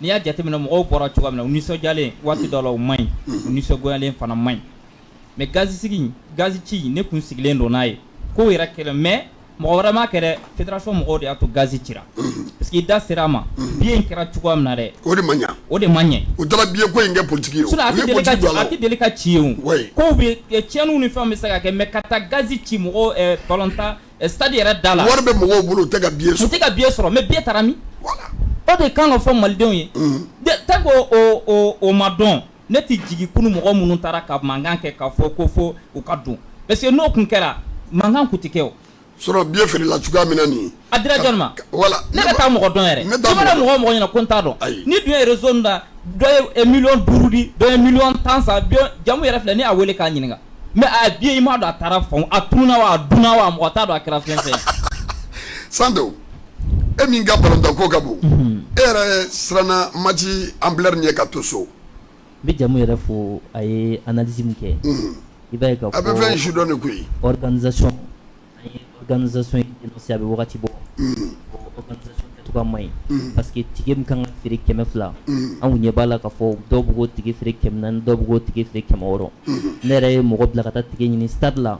n'i y'a jateminɛ mɔgɔw bɔra cogoya min na u nisɔndiyalen waati dɔ la o man ɲi u nisɔngoyalen fana man ɲi mais gazi ci ne kun sigilen don n'a ye ko yɛrɛ kɛlɛ mais mɔgɔ wɛrɛ m'a kɛ dɛ fédération mɔgɔw de y'a to gazi cira parce que i da sera a ma biye in kɛra cogoya min na dɛ o de man ɲa o u taara biye ko in kɛ politique ye o a tɛ deli ka ci ye o kow bɛ tiɲɛniw ni fɛnw bɛ se ka kɛ mais ka taa gazi ci mɔgɔw ballontan stade yɛrɛ da la wari bɛ mɔgɔw bolo u tɛ ka biye sɔrɔ mais biye taara min o de kan ka fɔ malidenw ye tant que o ma dɔn ne tɛ jigin kunu mɔgɔ minnu taara ka mankan kɛ k'a fɔ ko fo u ka don parce que n'o kun kɛra mankan kun tɛ kɛ o sɔrɔ biye feerela cogoya min na nin ye a dira jɔn ma voilà ne ka taa mɔgɔ dɔn yɛrɛ i mana mɔgɔ ɲɛna ko n t'a dɔn ni dun ye réseau nin da dɔ ye 500,000 di dɔ ye 1,10,000 sa jamu yɛrɛ filɛ ne y'a wele k'a ɲininka mais a biye i m'a dɔn a taara fan a tununa wa a dunna wa mɔgɔ t'a dɔn a kɛra fɛn fɛn Sando e min ka ballontan ko ka bon e yɛrɛ siranna match ampleur ɲɛ ka to so n bɛ jamu yɛrɛ fo a ye analyse min kɛ i b'a ye ka a bɛ fɛn si dɔn de koyi organisation an ye organisation in dénoncé a bɛ wagati bɔ organisation kɛcogoya ma ɲi parce que tige min kan ka feere 200 anw ɲɛ b'a la k'a fɔ dɔw bɛ k'o tige feere 400 dɔw bɛ k'o tige feere 600 ne yɛrɛ ye mɔgɔ bila ka taa tige ɲini stade la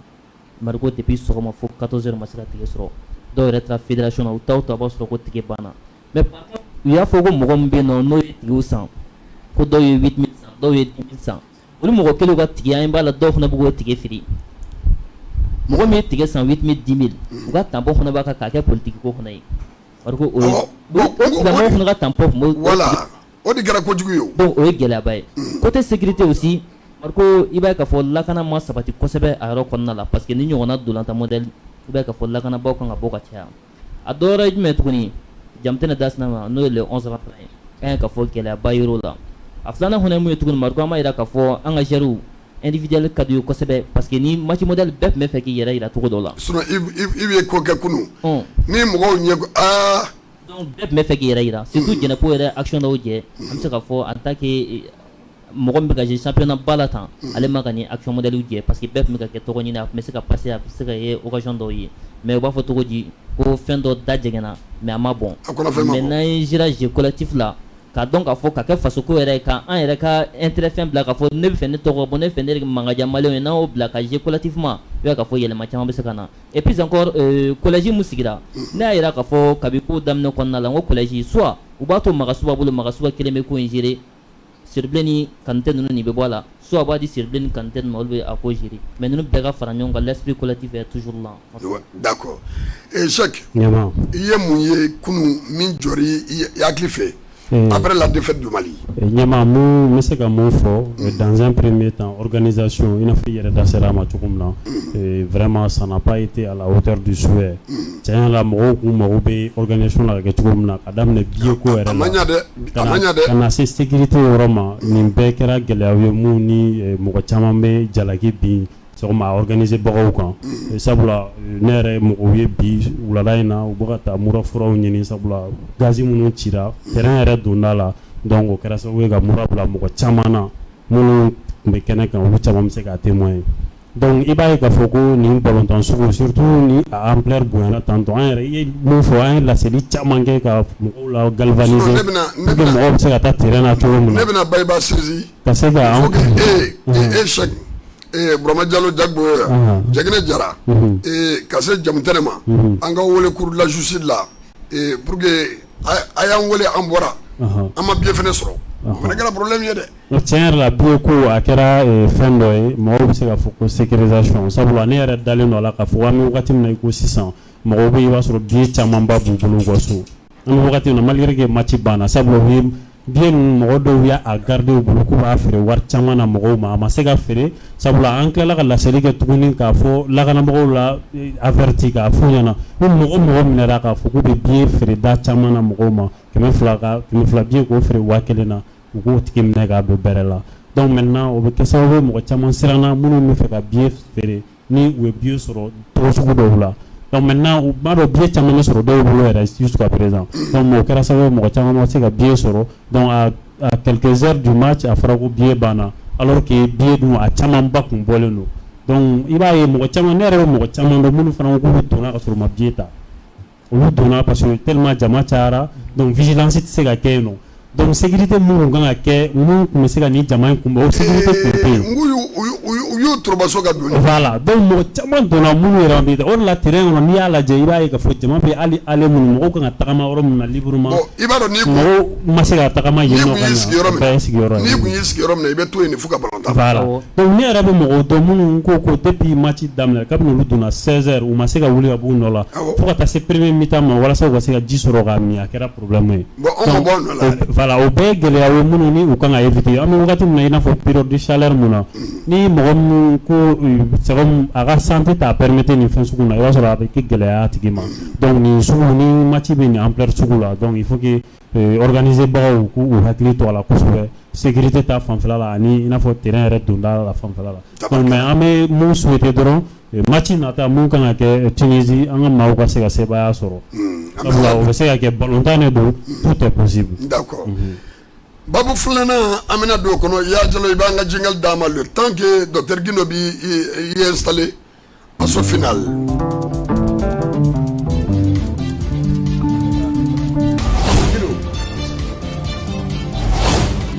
Mariko depuis sɔgɔma fo 14h ma se ka tige sɔrɔ dɔw yɛrɛ taara fédération na u taa o taa a b'a sɔrɔ ko tige banna mais par contre u y'a fɔ ko mɔgɔ min bɛ yen nɔ n'o ye tigew san ko dɔw ye 8000 san dɔw ye 10000 san olu mɔgɔ kelen ka tige an b'a la dɔw fana bɛ k'o tige feere mɔgɔ min ye tige san 8000 10000 u ka tampon fana b'a kan k'a kɛ politique ko fana ye Mariko o tigilamɔgɔw fana ka tampon voilà o de kɛra kojugu ye o donc o ye gɛlɛyaba ye côté sécurité aussi Mariko i b'a ye k'a fɔ lakana ma sabati kosɛbɛ a yɔrɔ kɔnɔna la parce que ni ɲɔgɔnna dolanta modèle i b'a ye k'a fɔ lakanabaw kan ka bɔ ka caya a dɔ wɛrɛ ye jumɛn tuguni jamu tɛna da sina ma n'o ye le 11 rentrant ye an ye k'a fɔ gɛlɛyaba yer'o la a filanan fana ye mun ye tuguni Mariko an b'a yira k'a fɔ an ka joueurs individuel ka d'u ye kosɛbɛ parce que ni match modèle bɛɛ tun bɛ fɛ k'i yɛrɛ yira cogo dɔ la sinon i bɛ ko kɛ kunun ni mɔgɔw ɲɛ donc bɛɛ tun bɛ fɛ k'i yɛrɛ yira surtout Jɛnɛpo yɛrɛ action dɔw jɛ an bɛ se k'a fɔ en tant que mɔgɔ min bɛ ka jouer championnat ba la tan ale ma ka ni action modèle jɛ parce que bɛɛ tun bɛ ka kɛ tɔgɔ ɲini a tun bɛ se ka passer a bɛ se ka ye occasion dɔw ye mais u b'a fɔ cogo di ko fɛn dɔ da jɛngɛnna mais a ma bɔn mais n'an ye jira jeu collectif la k'a dɔn k'a fɔ ka kɛ fasoko yɛrɛ ye k'an yɛrɛ ka intérêt fɛn bila k'a fɔ ne bɛ fɛ ne tɔgɔ bɔ ne bɛ fɛ ne de mankaja maliyɛnw ye n'an y'o bila ka jeu collectivement i b'a ye k'a fɔ yɛlɛma caman bɛ se ka na et puis encore collège mun sigira ne y'a yira k'a fɔ kabi ko daminɛ kɔnɔna la n ko collège soit u b'a to Magasuba bolo Magasuba kelen bɛ ko in gérer Siribilen ni Kanute ninnu nin bɛ bɔ a la soit a b'a di Siribilen ni Kanute ninnu ma olu bɛ a ko gérer mais ninnu bɛɛ ka fara ɲɔgɔn kan l'esprit collectif est toujours là. D'accord Jacques i ye mun ye kunun min jɔr'i i hakili fɛ après la défaite du Mali ɲɛma mun bɛ se ka mun fɔ dans un premier temps organisation i n'a fɔ i yɛrɛ da sera a ma cogo min na vraiment ça n'a pas été à la hauteur du souhait tiɲɛ la mɔgɔw kun mago bɛ organisation la ka kɛ cogo min na ka daminɛ billet ko yɛrɛ la ka na se sécurité yɔrɔ ma nin bɛɛ kɛra gɛlɛyaw ye mun ni mɔgɔ caman bɛ jalaki bin sɔgɔma a organiser bagaw kan sabula ne yɛrɛ mɔgɔw ye bi wulada in na u bɛ ka taa mura furaw ɲini sabula gazi minnu cira terrain yɛrɛ donda la donc o kɛra sababu ye ka mura bila mɔgɔ caman na minnu tun bɛ kɛnɛ kan olu caman bɛ se k'a témoigner donc i b'a ye k'a fɔ ko nin balontan sugu surtout ni a ampleur bonyana tantôt an yɛrɛ i ye mun fɔ an ye laseli caman kɛ ka mɔgɔw la galvaniser pour que mɔgɔw bɛ se ka taa terrain na cogo min na ne bɛna Bayiba Sirisi ka se ka Cheikh Burama Diallo Jagbo Jagine Jara ka se jamu tɛnɛ ma an ka wele cour de la justice la pour que a y'an wele an bɔra an ma billet fɛnɛ sɔrɔ o fɛnɛ kɛra problème ye dɛ tiɲɛ yɛrɛ la billet ko a kɛra fɛn dɔ ye mɔgɔw bɛ se ka fɔ ko sécurisation sabula ne yɛrɛ dalen don a la k'a fɔ an bɛ wagati min na i ko sisan mɔgɔw bɛ i b'a sɔrɔ billet camanba b'u bolo u ka so an bɛ wagati min na malgré que match banna sabula u ye billet ninnu mɔgɔ dɔw y'a garder u bolo k'u b'a feere wari caman na mɔgɔw ma a ma se ka feere sabula an tilala ka laseli kɛ tuguni k'a fɔ lakanabagaw la averti k'a f'u ɲɛna ko mɔgɔ minɛra k'a fɔ k'u bɛ billet feere da caman na mɔgɔw ma 200 billet k'o feere 1000 na u k'o tigi minɛ k'a don bɛrɛ la donc maintenant o bɛ kɛ sababu ye mɔgɔ caman siranna minnu bɛ fɛ ka billet feere ni u ye billet sɔrɔ togo sugu dɔw la donc maintenant u b'a dɔn billet caman bɛ sɔrɔ dɔw bolo yɛrɛ jusqu'à présent donc o kɛra sababu ye mɔgɔ caman ma se ka billet sɔrɔ donc à quelques heures du match a fɔra ko billet banna alors que billet dun a camanba kun bɔlen don donc i b'a ye mɔgɔ caman ne yɛrɛ bɛ mɔgɔ caman dɔn minnu fana ko k'olu donna ka sɔrɔ u ma billet ta olu donna parce que tellement jama cayara donc vigilance tɛ se ka kɛ yen nɔ donc sécurité minnu kan ka kɛ minnu tun bɛ se ka nin jama in kunbɛn o sécurité tun tɛ yen. u y'o tɔrɔbaso ka don. voilà donc mɔgɔ caman donna minnu yɛrɛ bɛ o de la terrain kɔnɔ n'i y'a lajɛ i b'a ye k'a fɔ jama bɛ hali ale minnu mɔgɔw kan ka tagama yɔrɔ min na librement. bon i b'a dɔn n'i kun mɔgɔw ma se ka tagama yen nɔ ka ɲɛ bɛɛ ye sigiyɔrɔ ye. n'i kun y'i sigi yɔrɔ min na i bɛ to yen de fo ka balontan. voilà donc ne yɛrɛ bɛ mɔgɔw dɔn minnu ko depuis match daminɛ kabini olu donna 16h u ma se ka wuli ka b'u nɔ la fo ka taa se premier mi-temps ma walasa u ka se ka ji sɔrɔ k'a min a kɛra problème ye. bon an ma bɔ o nɔ la dɛ. voilà o bɛɛ ye gɛlɛya ye minnu ni u kan ka éviter an bɛ wagati min na i n'a fɔ période de chaleur mun na ni mɔgɔ min ko c'est comme a ka santé t'a permettre nin fɛn sugu na i b'a sɔrɔ a bɛ kɛ gɛlɛya a tigi ma donc nin sugu ni match bɛ nin ampleur sugu la donc il faut que organiser bagaw k'u hakili to a la kosɛbɛ sécurité ta fanfɛla la ani i n'a fɔ terrain yɛrɛ donda la fanfɛla la donc mais an bɛ mun souhaiter dɔrɔn match nata mun kan ka kɛ Tunisie an ka maaw ka se ka sebaaya sɔrɔ sabula o bɛ se ka kɛ balontan de don tout est possible. d'accord Babu Fulana amena do kono ya jalo ibanga jingle dama le temps que docteur Guindo bi y installé à son final.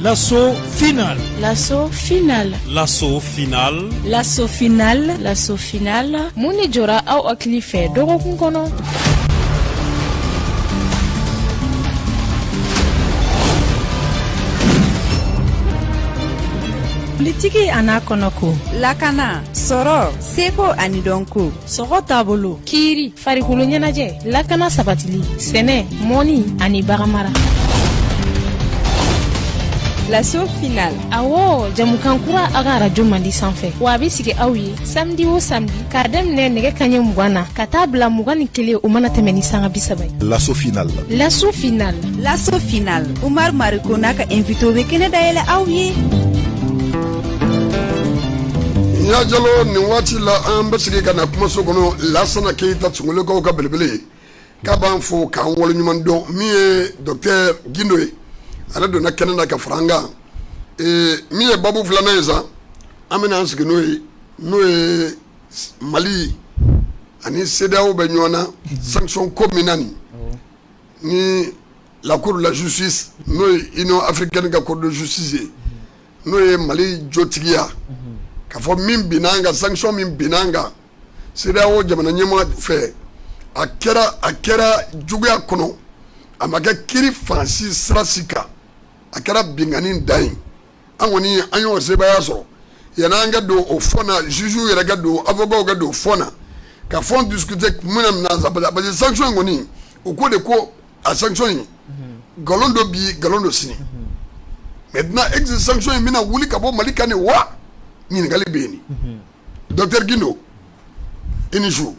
L'assaut final. L'assaut final. L'assaut final. L'assaut final. L'assaut final. Muni jora au aklife dogo kunkono. Politiki ana konoko. Lakana, soro, seko ani donko. Soro tabolo, kiri, farikulu ɲɛnajɛ, lakana sabatili, sɛnɛ, mɔni ani bagamara. L'assaut final. Awo, jamukan kura a ka radio mandi sanfɛ. Wa a bɛ sigi aw ye samedi o samedi k'a daminɛ nɛgɛ kanɲɛ 20 na ka taa bila 21 o mana tɛmɛ ni sanga 30 ye. L'assaut final. L'assaut final. L'assaut final. Umar Mariko n'a ka invité bɛ kɛnɛ dayɛlɛ aw ye. Ya jalo ni waati la an bɛ sigi ka na kumaso kɔnɔ Lasana Keita Tungolekaw ka belebele k'a b'an fo k'an waleɲuman dɔn min ye docteur Guindo ye. Ale donna kɛnɛ na ka fara an kan min ye babu filanan ye sa an bɛna an sigi n'o ye Mali ani CEDEAO bɛ ɲɔgɔn na sanction ko min na ni la cour de la justice n'o ye Union africaine ka cour de justice ye n'o ye Mali jotigiya ka fɔ min binna an kan sanction min binna an kan CEDEAO jamana ɲɛmaa fɛ a kɛra juguya kɔnɔ a ma kɛ kiri fansi sirasi kan a kɛra bingani dan ye an kɔni an y'o sebaya sɔrɔ yanni an ka don o fɔn na juge yɛrɛ ka don avocat ka don fɔn na ka fɔn discuter mun na parce que sanction in kɔni o ko de ko a sanction in galon dɔ bi galon dɔ sini maintenant ex sanction in bɛna wuli ka bɔ Mali kan de wa ɲininkali bɛ yen ni docteur Guindo i ni su.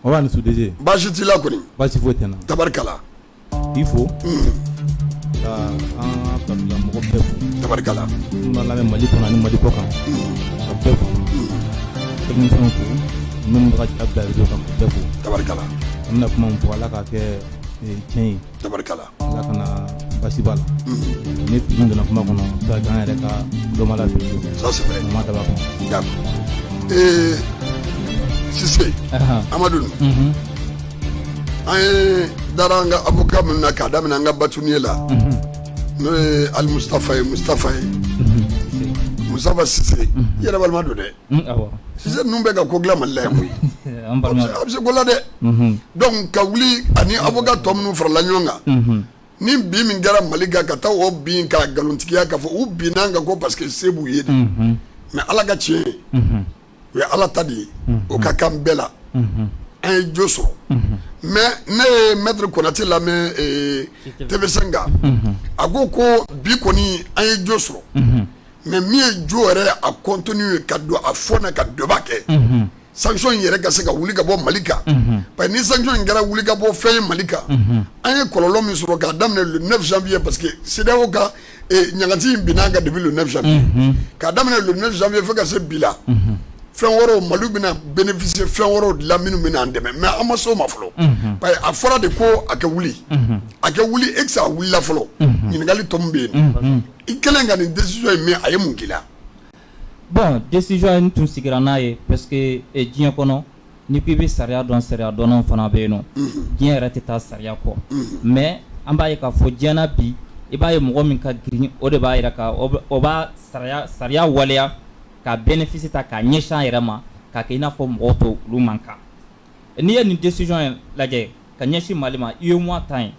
O b'a ni su DG. Baasi t'i la kɔni. Baasi foyi tɛ n na. Tabarikala. I fo. Ka an ka mɔgɔ bɛɛ fo. Tabarikala. N b'a lamɛn Mali kɔnɔ ani Mali kɔ kan. Ka bɛɛ fo. Technicien fo. Minnu bɛ ka ja bila radio kan ka bɛɛ fo. Tabarikala. An bɛna kuma min fɔ Ala k'a kɛ tiɲɛ ye. Tabarikala. Ala kana baasi b'a la. Ne fili donna kuma kɔnɔ ça an yɛrɛ ka dɔnba la bi. Ça c'est vrai. Ma daba kɔnɔ. D'accord. Sise. Amadou. An ye dara an ka avocat min na k'a daminɛ an ka bâtonnier la n'o ye Ali Mustafa ye Mustafa Cisse i yɛrɛ balima don dɛ Cisse ninnu bɛ ka ko dilan Mali la yan koyi a bɛ se ko la dɛ donc ka wuli ani avocat tɔ minnu farala ɲɔgɔn kan ni bin min kɛra Mali kan ka taa o bin ka nkalontigiya k'a fɔ u binna an kan ko parce que se b'u ye de mais Ala ka tiɲɛ o ye Ala ta de ye o ka kan bɛɛ la an ye jo sɔrɔ mais ne ye maître Konate lamɛn TV5 kan a ko bi kɔni an ye jo sɔrɔ mais min ye jo yɛrɛ a continue ka don a fɔ na ka dɔba kɛ sanction in yɛrɛ ka se ka wuli ka bɔ Mali kan parce que ni sanction in kɛra wuli ka bɔ fɛn ye Mali kan an ye kɔlɔlɔ min sɔrɔ k'a daminɛ le 9 janvier parce que CEDEAO ka ɲagati in binna kan depuis le 9 janvier k'a daminɛ le 9 janvier fo ka se bi la fɛn wɛrɛw Mali bɛna bénéficier fɛn wɛrɛw de la minnu bɛna an dɛmɛ mais an ma s'o ma fɔlɔ parce que a fɔra de ko a kɛ wuli e tɛ se a wulila fɔlɔ ɲininkali tɔ min bɛ yen i kɛlen ka nin décision in mɛn a ye mun k'i la. Bon décision in tun sigira n'a ye parce que diɲɛ kɔnɔ ni ko i bɛ sariya dɔn sariya dɔnnaw fana bɛ yen nɔ diɲɛ yɛrɛ tɛ taa sariya kɔ mais an b'a ye k'a fɔ diɲɛ na bi i b'a ye mɔgɔ min ka girin o de b'a yira ka o b'a sariya waleya ka bénéfice ta k'a ɲɛsin a yɛrɛ ma k'a kɛ i n'a fɔ mɔgɔw tɔw olu man kan n'i ye nin décision in lajɛ ka ɲɛsin Mali ma UEMOA ta in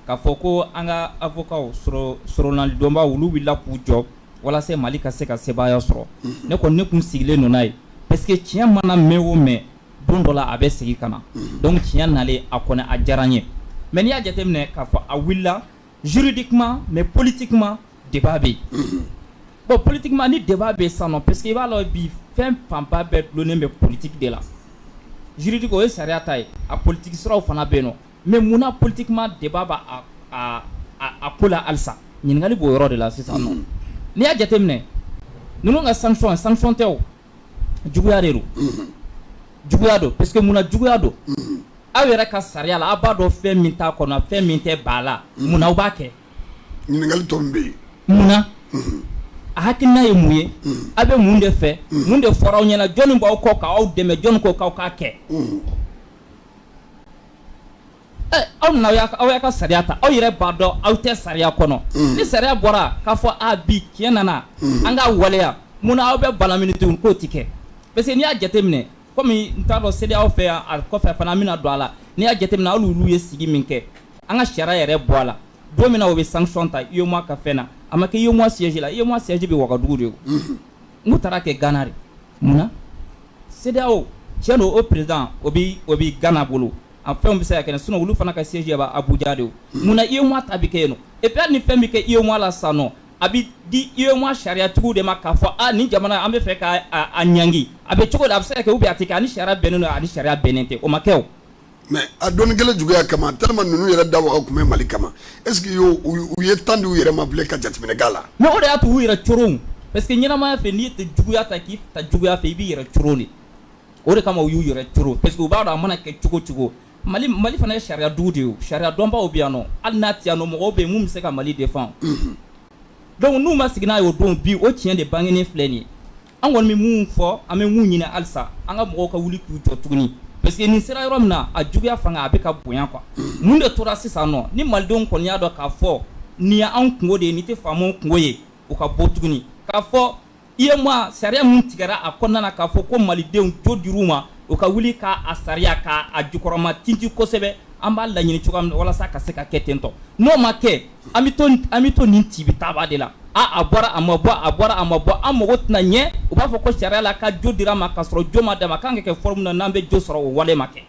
k'a fɔ ko an ka avocat sɔrɔnali dɔnba olu wulila k'u jɔ walasa Mali ka se ka sebaaya sɔrɔ ne kɔni ne kun sigilen don n'a ye parce que tiɲɛ mana mɛn o mɛn don dɔ la a bɛ segin ka na donc tiɲɛ nalen a kɔni a diyara n ye mais n'i y'a jateminɛ k'a fɔ a wulila juridiquement mais politiquement débat bɛ yen bon politiquement ni débat bɛ yen sisan nɔ parce que i b'a lɔ bi fɛn fanba bɛɛ dulonnen bɛ politique de la juridique o ye sariya ta ye a politique siraw fana bɛ yen nɔ mais munna politiquement débat b'a a ko la halisa ɲininkali b'o yɔrɔ de la sisan nɔ n'i y'a jateminɛ ninnu ka sanction tɛ o juguya de don juguya don parce que munna juguya don aw yɛrɛ ka sariya la aw b'a dɔn fɛn min t'a kɔnɔ fɛn min tɛ b'a la munna aw b'a kɛ ɲininkali tɔ min bɛ yen Muna a hakilina ye mun ye a bɛ mun de fɛ mun de fɔra aw ɲɛna jɔnni b'aw kɔ k'aw dɛmɛ jɔnni ko k'aw k'a kɛ aw nana aw y'a ka sariya ta aw yɛrɛ b'a dɔn aw tɛ sariya kɔnɔ ni sariya bɔra k'a fɔ bi tiɲɛ nana an ka waleya mun na aw bɛ bala min tun k'o ti kɛ parce que n'i y'a jateminɛ komi n t'a dɔn CEDEAO fɛ yan a kɔfɛ fana an bɛna don a la n'i y'a jateminɛ hali olu ye sigi min kɛ an ka sariya yɛrɛ bɔ a la don min na o bɛ sanction ta UEMOA ka fɛn na a ma kɛ UEMOA siège la UEMOA siège bɛ Wagadugu de ye n'u taara kɛ Ghana de mun na CEDEAO tiɲɛ don o président o bɛ Ghana bolo a fɛnw bɛ se ka kɛ sinon olu fana ka siège bɛ Abuja de ye mun na UEMOA ta bɛ kɛ yen nɔ et puis ni fɛn bɛ kɛ UEMOA la sisan nɔ a bɛ di UEMOA sariyatigiw de ma k'a fɔ nin jamana an bɛ fɛ ka a ɲangi a bɛ cogo di a bɛ se ka kɛ ou bien a tɛ kɛ ani sariya bɛnnen don ani sariya bɛnnen tɛ o ma kɛ o. mais a dɔnni kelen juguya kama tellement ninnu yɛrɛ da waga tun bɛ Mali kama est-ce que u ye temps di u yɛrɛ ma bilen ka jateminɛ k'a la. mais o de y'a to u yɛrɛ coron parce que ɲɛnamaya fɛ n'i tɛ juguya ta k'i ta juguya fɛ i b'i yɛrɛ coron de o de kama u y'u yɛrɛ coron parce que u b'a dɔn a mana kɛ cogo cogo Mali fana ye sariya dugu de ye sariya dɔnbaw bɛ yan nɔ hali n'a tɛ yan nɔ mɔgɔw bɛ yen mun bɛ se ka Mali défend donc n'u ma sigi n'a ye o don bi o tiɲɛ de bangenen filɛ nin ye an kɔni bɛ mun fɔ an bɛ mun ɲini halisa an ka mɔgɔw ka wuli k'u jɔ tuguni parce que nin sera yɔrɔ min na a juguya fanga a bɛ ka bonya quoi mun de tora sisan nɔ ni malidenw kɔni y'a dɔn k'a fɔ nin y'anw kungo de ye nin tɛ faamaw kungo ye u ka bɔ tuguni k'a fɔ UEMOA sariya mun tigɛra a kɔnɔna na k'a fɔ ko malidenw jo dir'u ma u ka wuli k'a sariya k'a jukɔrɔma tinti kosɛbɛ an b'a laɲini cogoya min na walasa ka se ka kɛ ten tɔ n'o ma kɛ an bɛ to nin tibi taaba de la a bɔra a ma bɔ an mago tɛna ɲɛ u b'a fɔ ko sariya la ka jo dira ma ka sɔrɔ jo ma d'a ma kan ka kɛ forme na n'an bɛ jo sɔrɔ o wale ma kɛ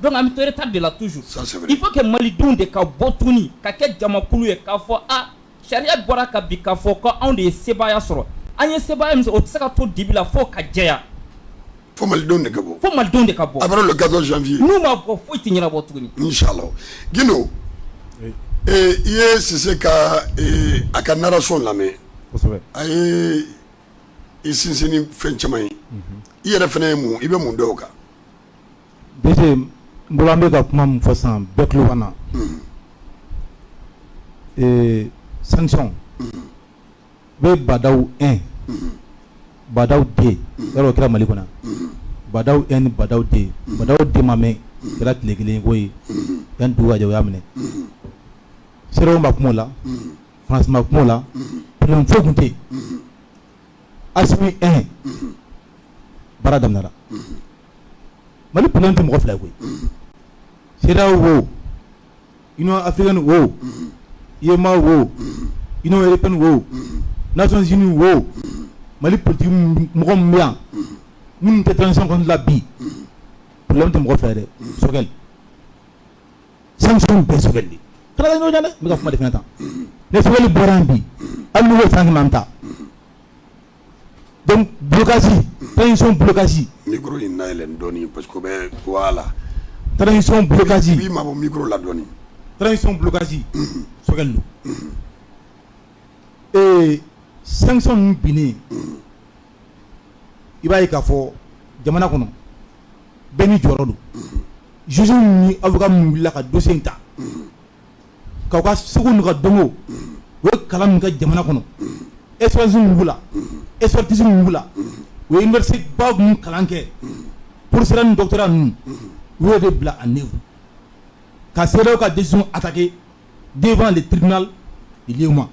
donc an bɛ to retard de la toujours il faut que malidenw de ka bɔ tuguni ka kɛ jamakulu ye k'a fɔ sariya bɔra ka bi k'a fɔ ko anw de ye sebaaya sɔrɔ an ye sebaaya min sɔrɔ o tɛ se ka to dibi la fo ka jɛya fo malidenw de ka bɔ après le 14 janvier n'u ma bɔ foyi tɛ ɲɛnabɔ tuguni inchallah Guindo i ye Sise ka a ka narration lamɛn a ye i sinsin ni fɛn caman ye i yɛrɛ fana ye mun i bɛ mun dɔn o kan DG n bolo an bɛ ka kuma min fɔ sisan bɛɛ tulo b'an na sanction bɛ Badawu 1 Badawu 2 yɔrɔ o kɛra Mali kɔnɔ Badawu 1 ni Badawu 2 Badawu 2 ma mɛn kɛra tile kelen ko ye yanni dugu ka jɛ o y'a minɛ CEDEAO ma kuma o la France ma kuma o la problème foyi tun tɛ yen Assimi 1 baara daminɛra Mali problème tɛ mɔgɔ fila ye koyi CEDEAO wo Union africaine wo UEMOA wo Union européenne wo Nations unies wo Mali politique mɔgɔ min bɛ yan minnu tɛ transition kɔnɔna la bi problème tɛ mɔgɔ fila ye dɛ Sogɛl sanction bɛɛ Sogɛl de kana ka ɲɔgɔn jan dɛ n bɛ ka kuma de fɛnɛ tan ni Sogɛl bɔra yan bi hali n'u ye sanction man ta donc blocage transition blocage micro in naɛlɛn dɔɔni parce que bɛ voilà transition blocage bi ma bɔ micro la dɔɔni transition blocage Sogɛl do sanction ninnu binnen i b'a ye k'a fɔ jamana kɔnɔ bɛɛ ni jɔyɔrɔ don juge ni avocat minnu wulila ka dossier in ta k'aw ka seko n'u ka dɔnko o ye kalan min kɛ jamana kɔnɔ expertise min b'u la u ye université ba minnu kalan kɛ professeur ni doctorat ninnu u y'o de bila en œuvre ka CEDEAO ka décision attaquer devant le tribunal de l'UEMOA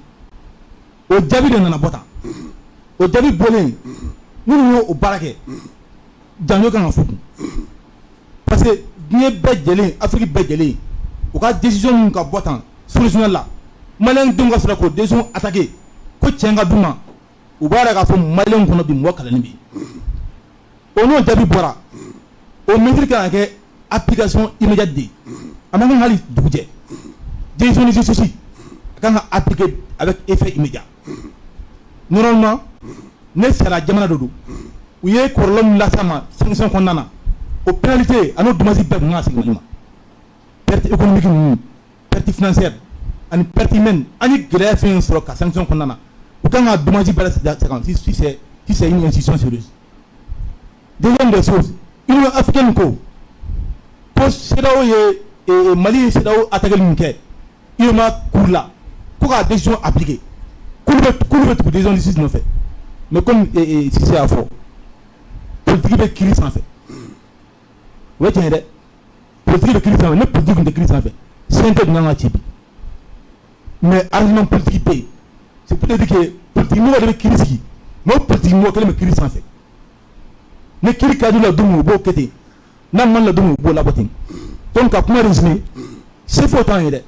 o jaabi de nana bɔ tan o jaabi bɔlen minnu y'o baara kɛ janjo kan ka fɔ kun parce que diɲɛ bɛɛ jɛlen Afrique bɛɛ jɛlen u ka décision min ka bɔ tan solution la maliyɛn denw ka sɔrɔ k'o décision attaquer ko tiɲɛ ka d'u ma u b'a yɛrɛ k'a fɔ maliyɛn kɔnɔ bi mɔgɔ kalannen bɛ yen o n'o jaabi bɔra o mesure kan ka kɛ application immédiate de ye a man kan hali dugu jɛ décision de justice a kan ka appliquer avec effet immédiat normalement ne sera jamana de don u ye kɔlɔlɔ min lase a ma sanction kɔnɔna na o pénalité a n'o dommage bɛɛ kun kan ka segin Mali ma perte économique ninnu perte financière ani perte humaine an ye gɛlɛya fɛn sɔrɔ ka sanction kɔnɔna na u kan ka dommage bɛɛ segin si c'est une institution sérieuse deuxième des choses Union africaine ko CEDEAO ye Mali ye CEDEAO attaquer min kɛ UEMOA cour la ko ka décision appliquer cour bɛ tugu des gens nɔfɛ mais comme Cissé y'a fɔ politique bɛ kiiri sanfɛ o ye tiɲɛ ye dɛ politique bɛ kiiri sanfɛ ne politique tun tɛ kiiri sanfɛ CNT tun kan ka ci bi mais argument politique tɛ yen c'est peut-être que politique mɔgɔ de bɛ kiiri sigi mais o politique mɔgɔ kelen bɛ kiiri sanfɛ ni kiiri ka di la don min u b'o kɛ ten n'a man la don min u b'o labɔ ten donc ka kuma résumé c'est faux t'an ye dɛ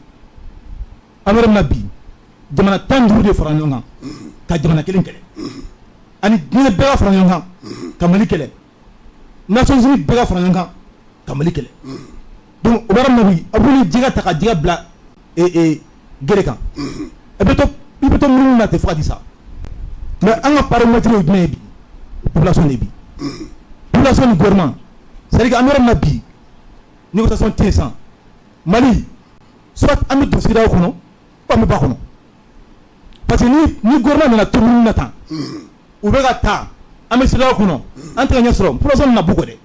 an bɛ yɔrɔ min na bi jamana 15 de fara ɲɔgɔn kan ka jamana kelen kɛlɛ ani diɲɛ bɛɛ ka fara ɲɔgɔn kan ka Mali kɛlɛ Nations Unies bɛɛ ka fara ɲɔgɔn kan ka Mali kɛlɛ donc o bɛɛ na bi a bɛ ni jɛgɛ ta ka jɛgɛ bila gere kan i bɛ to minnu na tɛ fo ka di sa mais an ka paramètre ye jumɛn ye bi population de bi population ni gouvernement c'est-à-dire que an bɛ yɔrɔ min na bi négociation tɛ yen sisan Mali soit an bɛ don CEDEAO kɔnɔ ou an bɛ bɔ a kɔnɔ parce que ni gouvernement nana to minnu na tan u bɛ ka taa an bɛ CEDEAO kɔnɔ an tɛ ka ɲɛ sɔrɔ population na bɔ kɔ dɛ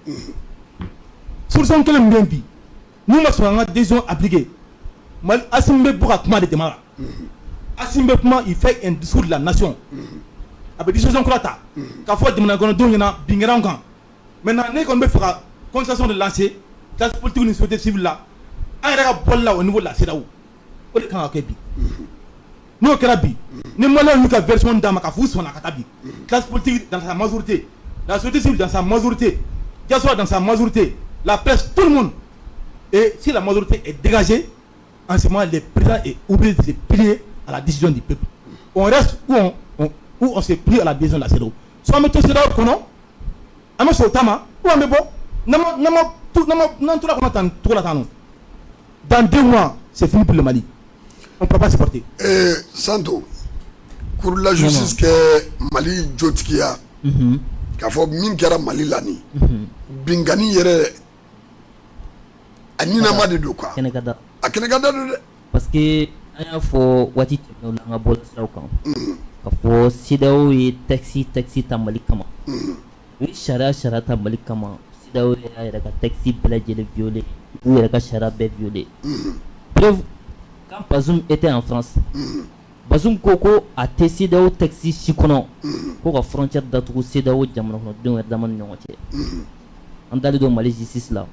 solution kelen min bɛ yen bi n'u ma sɔn an ka décision appliquée Mali Assimi bɛ bɔ ka kuma de jama la Assimi bɛ kuma il fait un discours de la nation a bɛ disposition kura ta k'a fɔ jamana kɔnɔdenw ɲɛna bin kɛra an kan maintenant ne kɔni bɛ fɛ ka consultation de lancer classe politique ni société civile la an yɛrɛ ka bɔli la au niveau de la CEDEAO o de kan ka kɛ bi n'o kɛra bi ni maliyɛnw y'u ka version d'a ma k'a fɔ u sɔnna ka taa bi classe politique dans sa majorité la société civile dans sa majorité diaspora dans sa majorité la presse tout le monde et si la majorité est dégagée en ce moment les présidents est obligé de se plier à la décision du peuple on reste où on se plie à la décision de la CEDEAO soit on met tout CEDEAO kɔnɔ an bɛ sɔn o ta ma ou an bɛ bɔ n'an tora kɔnɔ tan cogo la tan nɔ dans 2 mois c'est fini pour le Mali on ne peut pas supporter. Santo pour la justice que Mali jotigiya k'a fɔ min kɛra Mali la nin bingani yɛrɛ a ɲinama de don quoi a kɛnɛ ka da don dɛ parce que an y'a fɔ waati tɛmɛnenw la an ka bɔlɔsiraw kan k'a fɔ CEDEAO ye texte ta Mali kama u ye sariya ta Mali kama CEDEAO y'a yɛrɛ ka texte bɛɛ lajɛlen violer u yɛrɛ ka sariya bɛɛ violer preuve quand Bazoum était en France Bazoum ko a tɛ CEDEAO texte si kɔnɔ ko ka frontière datugu CEDEAO jamana kɔnɔdenw yɛrɛ dama ni ɲɔgɔn cɛ an dalen don Mali justice la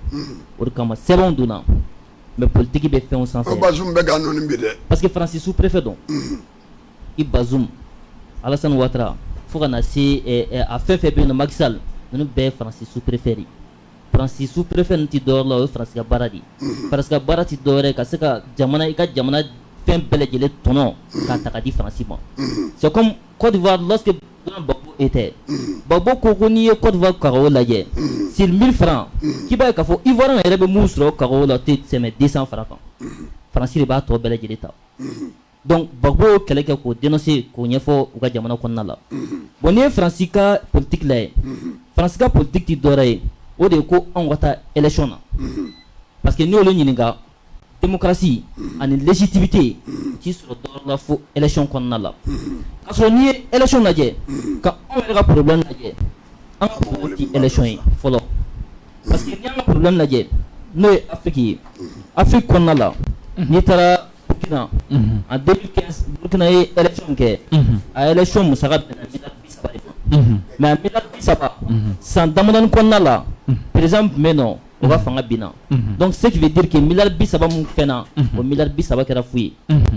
o de kama sɛbɛnw donna mais politique bɛ fɛnw sanfɛ Bazoum bɛ ka nɔni bi dɛ parce que Faransi sous-préfet don i Bazoum Alassane Ouattara fo ka na se a fɛn fɛn bɛ yen nɔ Macky Sall ninnu bɛɛ ye Faransi sous-préfet de Faransi sous-préfet ninnu tɛ dɔwɛrɛ la o ye Faransi ka baara de ye Faransi ka baara tɛ dɔwɛrɛ ka se ka i ka jamana fɛn bɛɛ lajɛlen tɔnɔ k'a ta ka di Faransi ma c'est comme Côte d'Ivoire lorsque Gbagbo était Gbagbo ko n'i ye Côte d'Ivoire kagaw lajɛ sur 1000 francs k'i b'a ye k'a fɔ Ivoirien yɛrɛ bɛ mun sɔrɔ kagaw la o tɛ tɛmɛ 200 francs kan Faransi de b'a tɔ bɛɛ lajɛlen ta donc Gbagbo y'o kɛlɛ kɛ k'o dénoncer k'o ɲɛfɔ u ka jamana kɔnɔna la bon n'i ye Faransi ka politique lajɛ Faransi ka politique tɛ dɔwɛrɛ ye o de ye ko anw ka taa élection na parce que n'i y'olu ɲininka démocratie ani légitimité t'i sɔrɔ dɔwɛrɛ la fo élection kɔnɔna la k'a sɔrɔ n'i ye élection lajɛ ka anw yɛrɛ ka problème lajɛ an ka problème tɛ élection ye fɔlɔ parce que n'i y'an ka problème lajɛ n'o ye Afrique ye Afrique kɔnɔna la n'i taara Burkina en 2015 Burkina ye élection kɛ a élection musaka bɛnna miliyari 30 de ma mais a miliyari 30 san damadɔni kɔnɔna la président tun bɛ yen nɔ o ka fanga binna donc ce qui veut dire que miliyari 30 mun fɛnna o miliyari 30 kɛra fu ye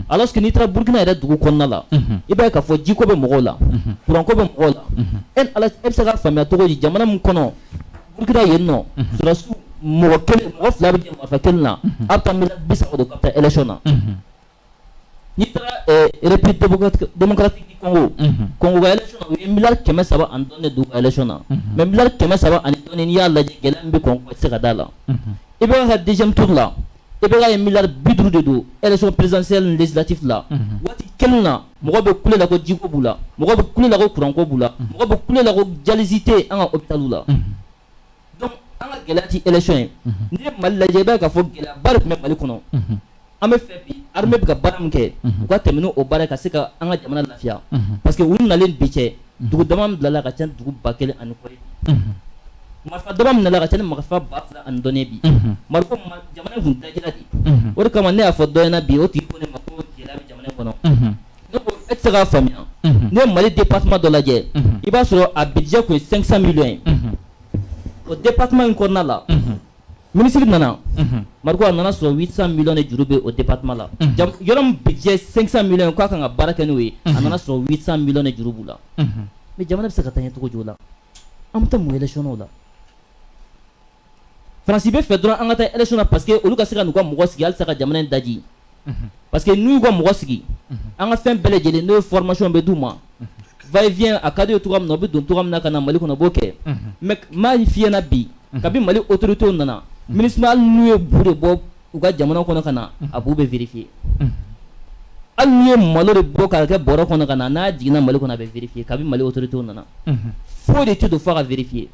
alors que n'i taara Burkina yɛrɛ dugu kɔnɔna la i b'a ye k'a fɔ jiko bɛ mɔgɔw la courant ko bɛ mɔgɔw la e bɛ se k'a faamuya cogo di jamana min kɔnɔ Burkina yen nɔ sɔrɔsiw mɔgɔ 2 bɛ jɛ marifa kelen na a bɛ taa miliyari 30 de ka taa élection na n'i taara République démocratique du Congo Congo ka élection na u ye miliyari 300 ani dɔɔni de don u ka élection na mais miliyari 300 ani dɔɔni n'i y'a lajɛ gɛlɛya min bɛ Congo i tɛ se ka d'a la i bɛ ka deuxième tour la i bɛ ka ye miliyari 50 de don élection présidentielle ni législative la waati kelen na mɔgɔ bɛ kule la ko jiko b'u la mɔgɔ bɛ kule la ko courant ko b'u la mɔgɔ bɛ kule la ko dialyse tɛ an ka hôpitaliw la donc an ka gɛlɛya tɛ élection ye n'i ye Mali lajɛ i b'a ye k'a fɔ gɛlɛyaba de tun bɛ Mali kɔnɔ an bɛ fɛ bi armée bɛ ka baara min kɛ u ka tɛmɛ n'o baara ye ka se ka an ka jamana lafiya parce que u nalen bi cɛ dugu dama min bilala ka ca ni dugu 1000 ani kɔ ye marifa dama min nana ka ca ni marifa 2000 ani dɔɔni bi marifa jamana tun dajira de o de kama ne y'a fɔ dɔ ɲɛna bi o tigi ko ne ma ko gɛlɛya bɛ jamana in kɔnɔ ne ko e tɛ se k'a faamuya ne Mali département de la guerre il va sur a budget ko 500 millions au département in konna la ministre nana marko nana sur 800 millions de jurube au département la yoram budget 500 millions ko kan baraka ni nana sur 800 millions de jurubu la mais jamana bisa katanya to jola amta mu election la France be fait droit angata election parce que olu ka sika nuko mo sigi al saka jamana daji parce que nous ko mo sigi anga fem bele jele no formation be duma va et vient à cadre tout comme no be don tout comme na kana Mali ko na boke mais ma fie na bi kabi Mali autorité nana ministre al nuye bude bo uga jamana ko na kana abu be vérifier al nuye malo de boka ke boro ko na kana na digina Mali ko na be vérifier kabi Mali autorité nana faut des études faire à vérifier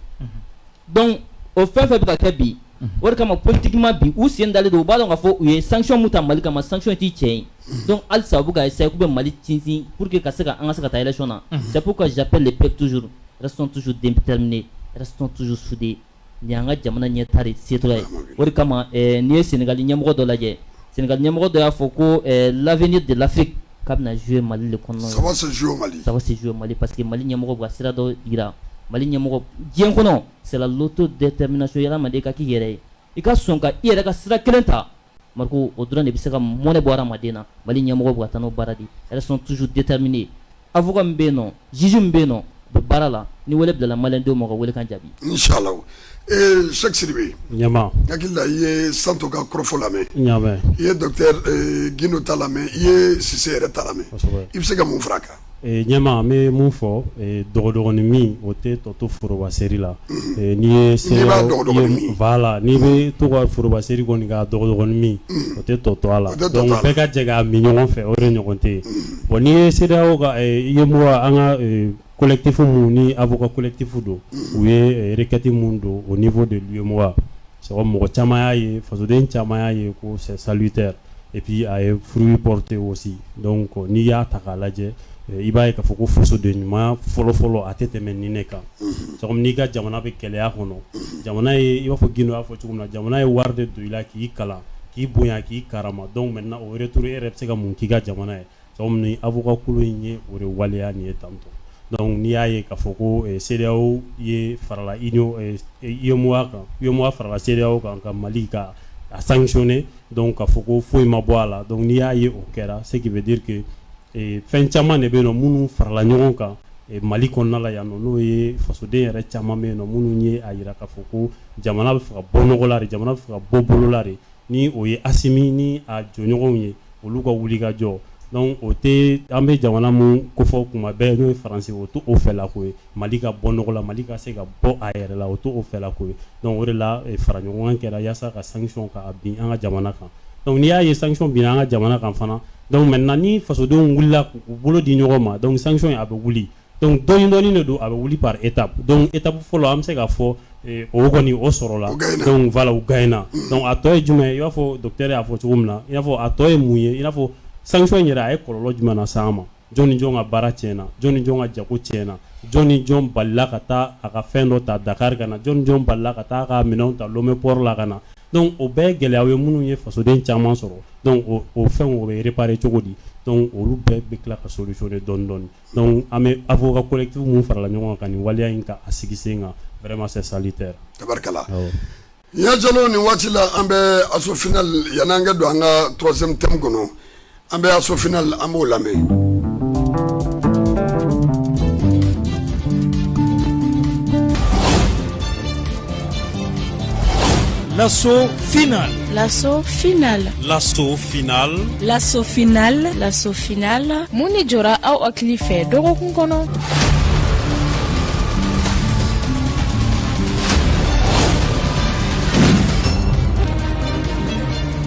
donc au fait ka kabi o kama politiquement bi ou sien d'aller do ba donc fo u sanction muta Mali kama sanction ti tien donc al sabu ga essayer ko be Mali tinsi pour que kasaka anga saka ta élection na c'est pourquoi j'appelle les peuples toujours restons toujours déterminés restons toujours soudés nyanga jamana nyetari citoyen o kama ni Sénégal nyamgo do laje Sénégal nyamgo do ya fo ko l'avenir de l'Afrique comme na jouer Mali le kono ça va se jouer au Mali parce que Mali nyamgo ba sira do ira Mali nyamgo dien kono c'est la l'autodétermination yala madeka ki yere ika sonka yere ka sira kelenta marko odura ne bisaka mone boara madena Mali nyamgo ba tano baradi elles sont toujours déterminées avocat mbeno juge mbeno be barala ni wele bla malen do mo ko wele kan jabi inshallah Cheikh Sidibé nyama yakilla ye santo ka krofo lame nyama ye docteur Gino Talame ye Cissé Talame ibsega mon fraka nyama me mun fɔ dɔgɔdɔgɔnin min o tɛ tɔ foroba seri la ni ye voilà ni bɛ to ka foroba seri kɔni ka dɔgɔdɔgɔnin min o tɛ tɔ a la donc bɛɛ ka jɛ ka min ɲɔgɔn fɛ o de ɲɔgɔn tɛ bon ni ye CEDEAO ka IEMOA an ka collectif mun ni avocat collectif don u ye requête mun don au niveau de l'UEMOA c'est comme mɔgɔ caman y'a ye fasoden caman y'a ye ko c'est salutaire et puis a ye fruit porté aussi donc n'i y'a ta k'a lajɛ i b'a ye k'a fɔ ko fasoden ɲuman fɔlɔ-fɔlɔ a tɛ tɛmɛ nin de kan c'est comme n'i ka jamana bɛ gɛlɛya kɔnɔ jamana ye i b'a fɔ Guindo y'a fɔ cogo min na jamana ye wari de don i la k'i kalan k'i bonya k'i karama donc maintenant o retour e yɛrɛ bɛ se ka mun k'i ka jamana ye c'est comme ni avocat kolo in ye o de waleya nin ye tantɔ donc n'i y'a ye k'a fɔ ko CEDEAO ye farala IEMOA kan IEMOA farala CEDEAO kan ka Mali ka a sanctionné donc k'a fɔ ko foyi ma bɔ a la donc n'i y'a ye o kɛra ce qui veut dire que fɛn caman de bɛ yen nɔ minnu farala ɲɔgɔn kan Mali kɔnɔna la yan nɔ n'o ye fasoden yɛrɛ caman bɛ yen nɔ minnu ye a yira k'a fɔ ko jamana bɛ fɛ ka bɔ nɔgɔ la de jamana bɛ fɛ ka bɔ bolo la de ni o ye Assimi ni a jɔɲɔgɔnw ye olu ka wuli ka jɔ donc o tɛ an bɛ jamana mun kofɔ kuma bɛɛ n'o ye Faransi o t'o fɛla ko ye Mali ka bɔ nɔgɔ la Mali ka se ka bɔ a yɛrɛ la o t'o fɛla ko ye donc o de la fara ɲɔgɔn kɛra yaasa ka sanction ka bin an ka jamana kan donc n'i y'a ye sanction bin an ka jamana kan fana donc maintenant ni fasodenw wulila k'u bolo di ɲɔgɔn ma donc sanction a bɛ wuli donc dɔɔni de don a bɛ wuli par étape donc étape fɔlɔ an bɛ se k'a fɔ o kɔni o sɔrɔla donc voilà u gagnera donc a tɔ ye jumɛn ye i b'a fɔ docteur y'a fɔ cogo min na i n'a fɔ a tɔ ye mun ye i n'a fɔ sanction in yɛrɛ a ye kɔlɔlɔ jumɛn na s'an ma jɔn ni jɔn ka baara tiɲɛna jɔn ni jɔn ka jago tiɲɛna jɔn ni jɔn balila ka taa a ka fɛn dɔ ta Dakar ka na jɔn ni jɔn balila ka taa a ka minɛnw ta Lomé port la ka na donc o bɛɛ ye gɛlɛyaw ye minnu ye fasoden caman sɔrɔ donc o fɛn o bɛ réparer cogo di donc olu bɛɛ bɛ tila ka solutionner dɔɔni dɔɔni donc an bɛ avocat collectif mun farala ɲɔgɔn kan ka nin waleya in ka a sigi sen kan vraiment c'est salutaire. Tabarikala. Ya jalo ni waati la an bɛ asso final yan'an ka don an ka troisième thème kɔnɔ an bɛ asso final an b'o lamɛn. L'assaut final. L'assaut final. L'assaut final. L'assaut final. L'assaut final. Muni jora au akili fɛ dɔgɔkun kɔnɔ.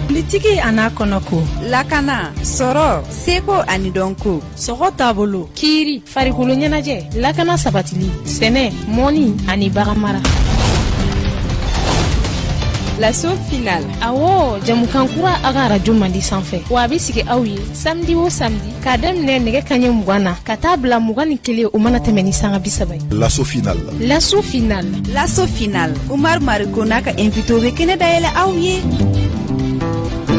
Politiki a n'a kɔnɔko, lakana, sɔrɔ, seko ani dɔnko, sɔgɔ taabolo, kiiri, farikolo ɲɛnajɛ, lakana sabatili, sɛnɛ, mɔni ani baganmara. L'assaut final. Awo, jamukan kura a ka radio Mandi sanfɛ. Wa a bɛ sigi aw ye samedi o samedi k'a daminɛ nɛgɛ kanɲɛ 20 na ka taa bila 21 o mana tɛmɛ ni sanga 30 ye. L'assaut final. L'assaut final. L'assaut final. Umar Mariko n'a ka invité bɛ kɛnɛ dayɛlɛ aw ye.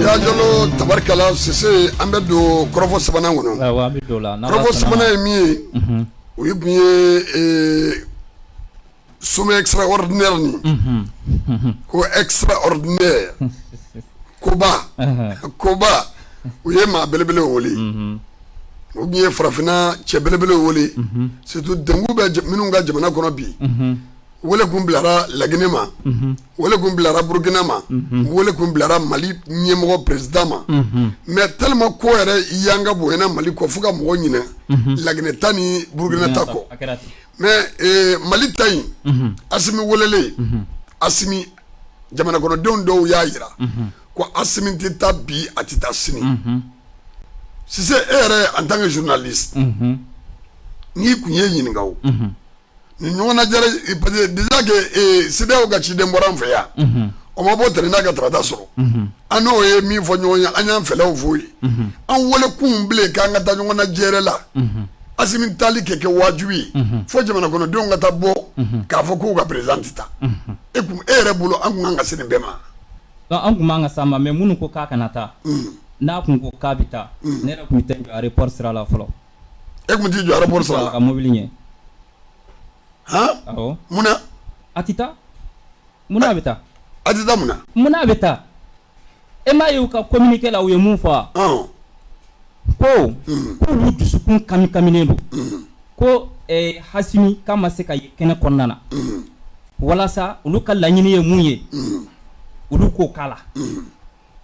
Yajalo tabarkala sese an bɛ don kɔrɔfɔ sabanan kɔnɔ. Awɔ an bɛ don la. Kɔrɔfɔ sabanan ye min ye. O ye kun ye sommet extraordinaire ni. Ko extraordinaire. Koba o ye maa belebele wele. O kun ye farafinna cɛ belebele wele. Surtout dengu bɛ minnu ka jamana kɔnɔ bi. Wele kun bilara Laginɛ ma. Wele kun bilara Burukina ma. Wele kun bilara Mali ɲɛmɔgɔ président ma. Mais tellement ko yɛrɛ yanga bonyana Mali kɔ fo ka mɔgɔ ɲinɛ Laginɛ ta ni Burukina ta kɔ. Mais Mali ta in Asimi welele Asimi jamana kɔnɔdenw dɔw y'a yira ko Asimi tɛ taa bi a tɛ taa sini. Sise e yɛrɛ en tant que journaliste n'i kun ye ɲininka o ni ɲɔgɔn najɛ parce que déjà que CEDEAO ka ciden bɔra an fɛ yan o ma bɔ terrain na ka tarata sɔrɔ an n'o ye min fɔ ɲɔgɔn ye an y'an fɛlɛw f'o ye an wele kun bilen k'an ka taa ɲɔgɔn najɛ yɛrɛ la Asimi taali kɛ wajibi ye fo jamana kɔnɔdenw ka taa bɔ k'a fɔ k'u ka président tɛ taa e yɛrɛ bolo an kun kan ka se nin bɛɛ ma. An kun man ka s'a ma mais minnu ko k'a kana taa n'a kun ko k'a bɛ taa ne yɛrɛ kun bɛ taa jɔ aéroport sira la fɔlɔ. E kun t'i jɔ aéroport sira la ka mobili ɲɛ. Awɔ munna a tɛ taa munna a bɛ taa a tɛ taa munna a bɛ taa e m'a ye u ka communiqué la u ye mun fɔ ko k'olu dusukun kami-kaminen don ko Hasimi k'a ma se ka ye kɛnɛ kɔnɔna na walasa olu ka laɲini ye mun ye olu k'o k'a la o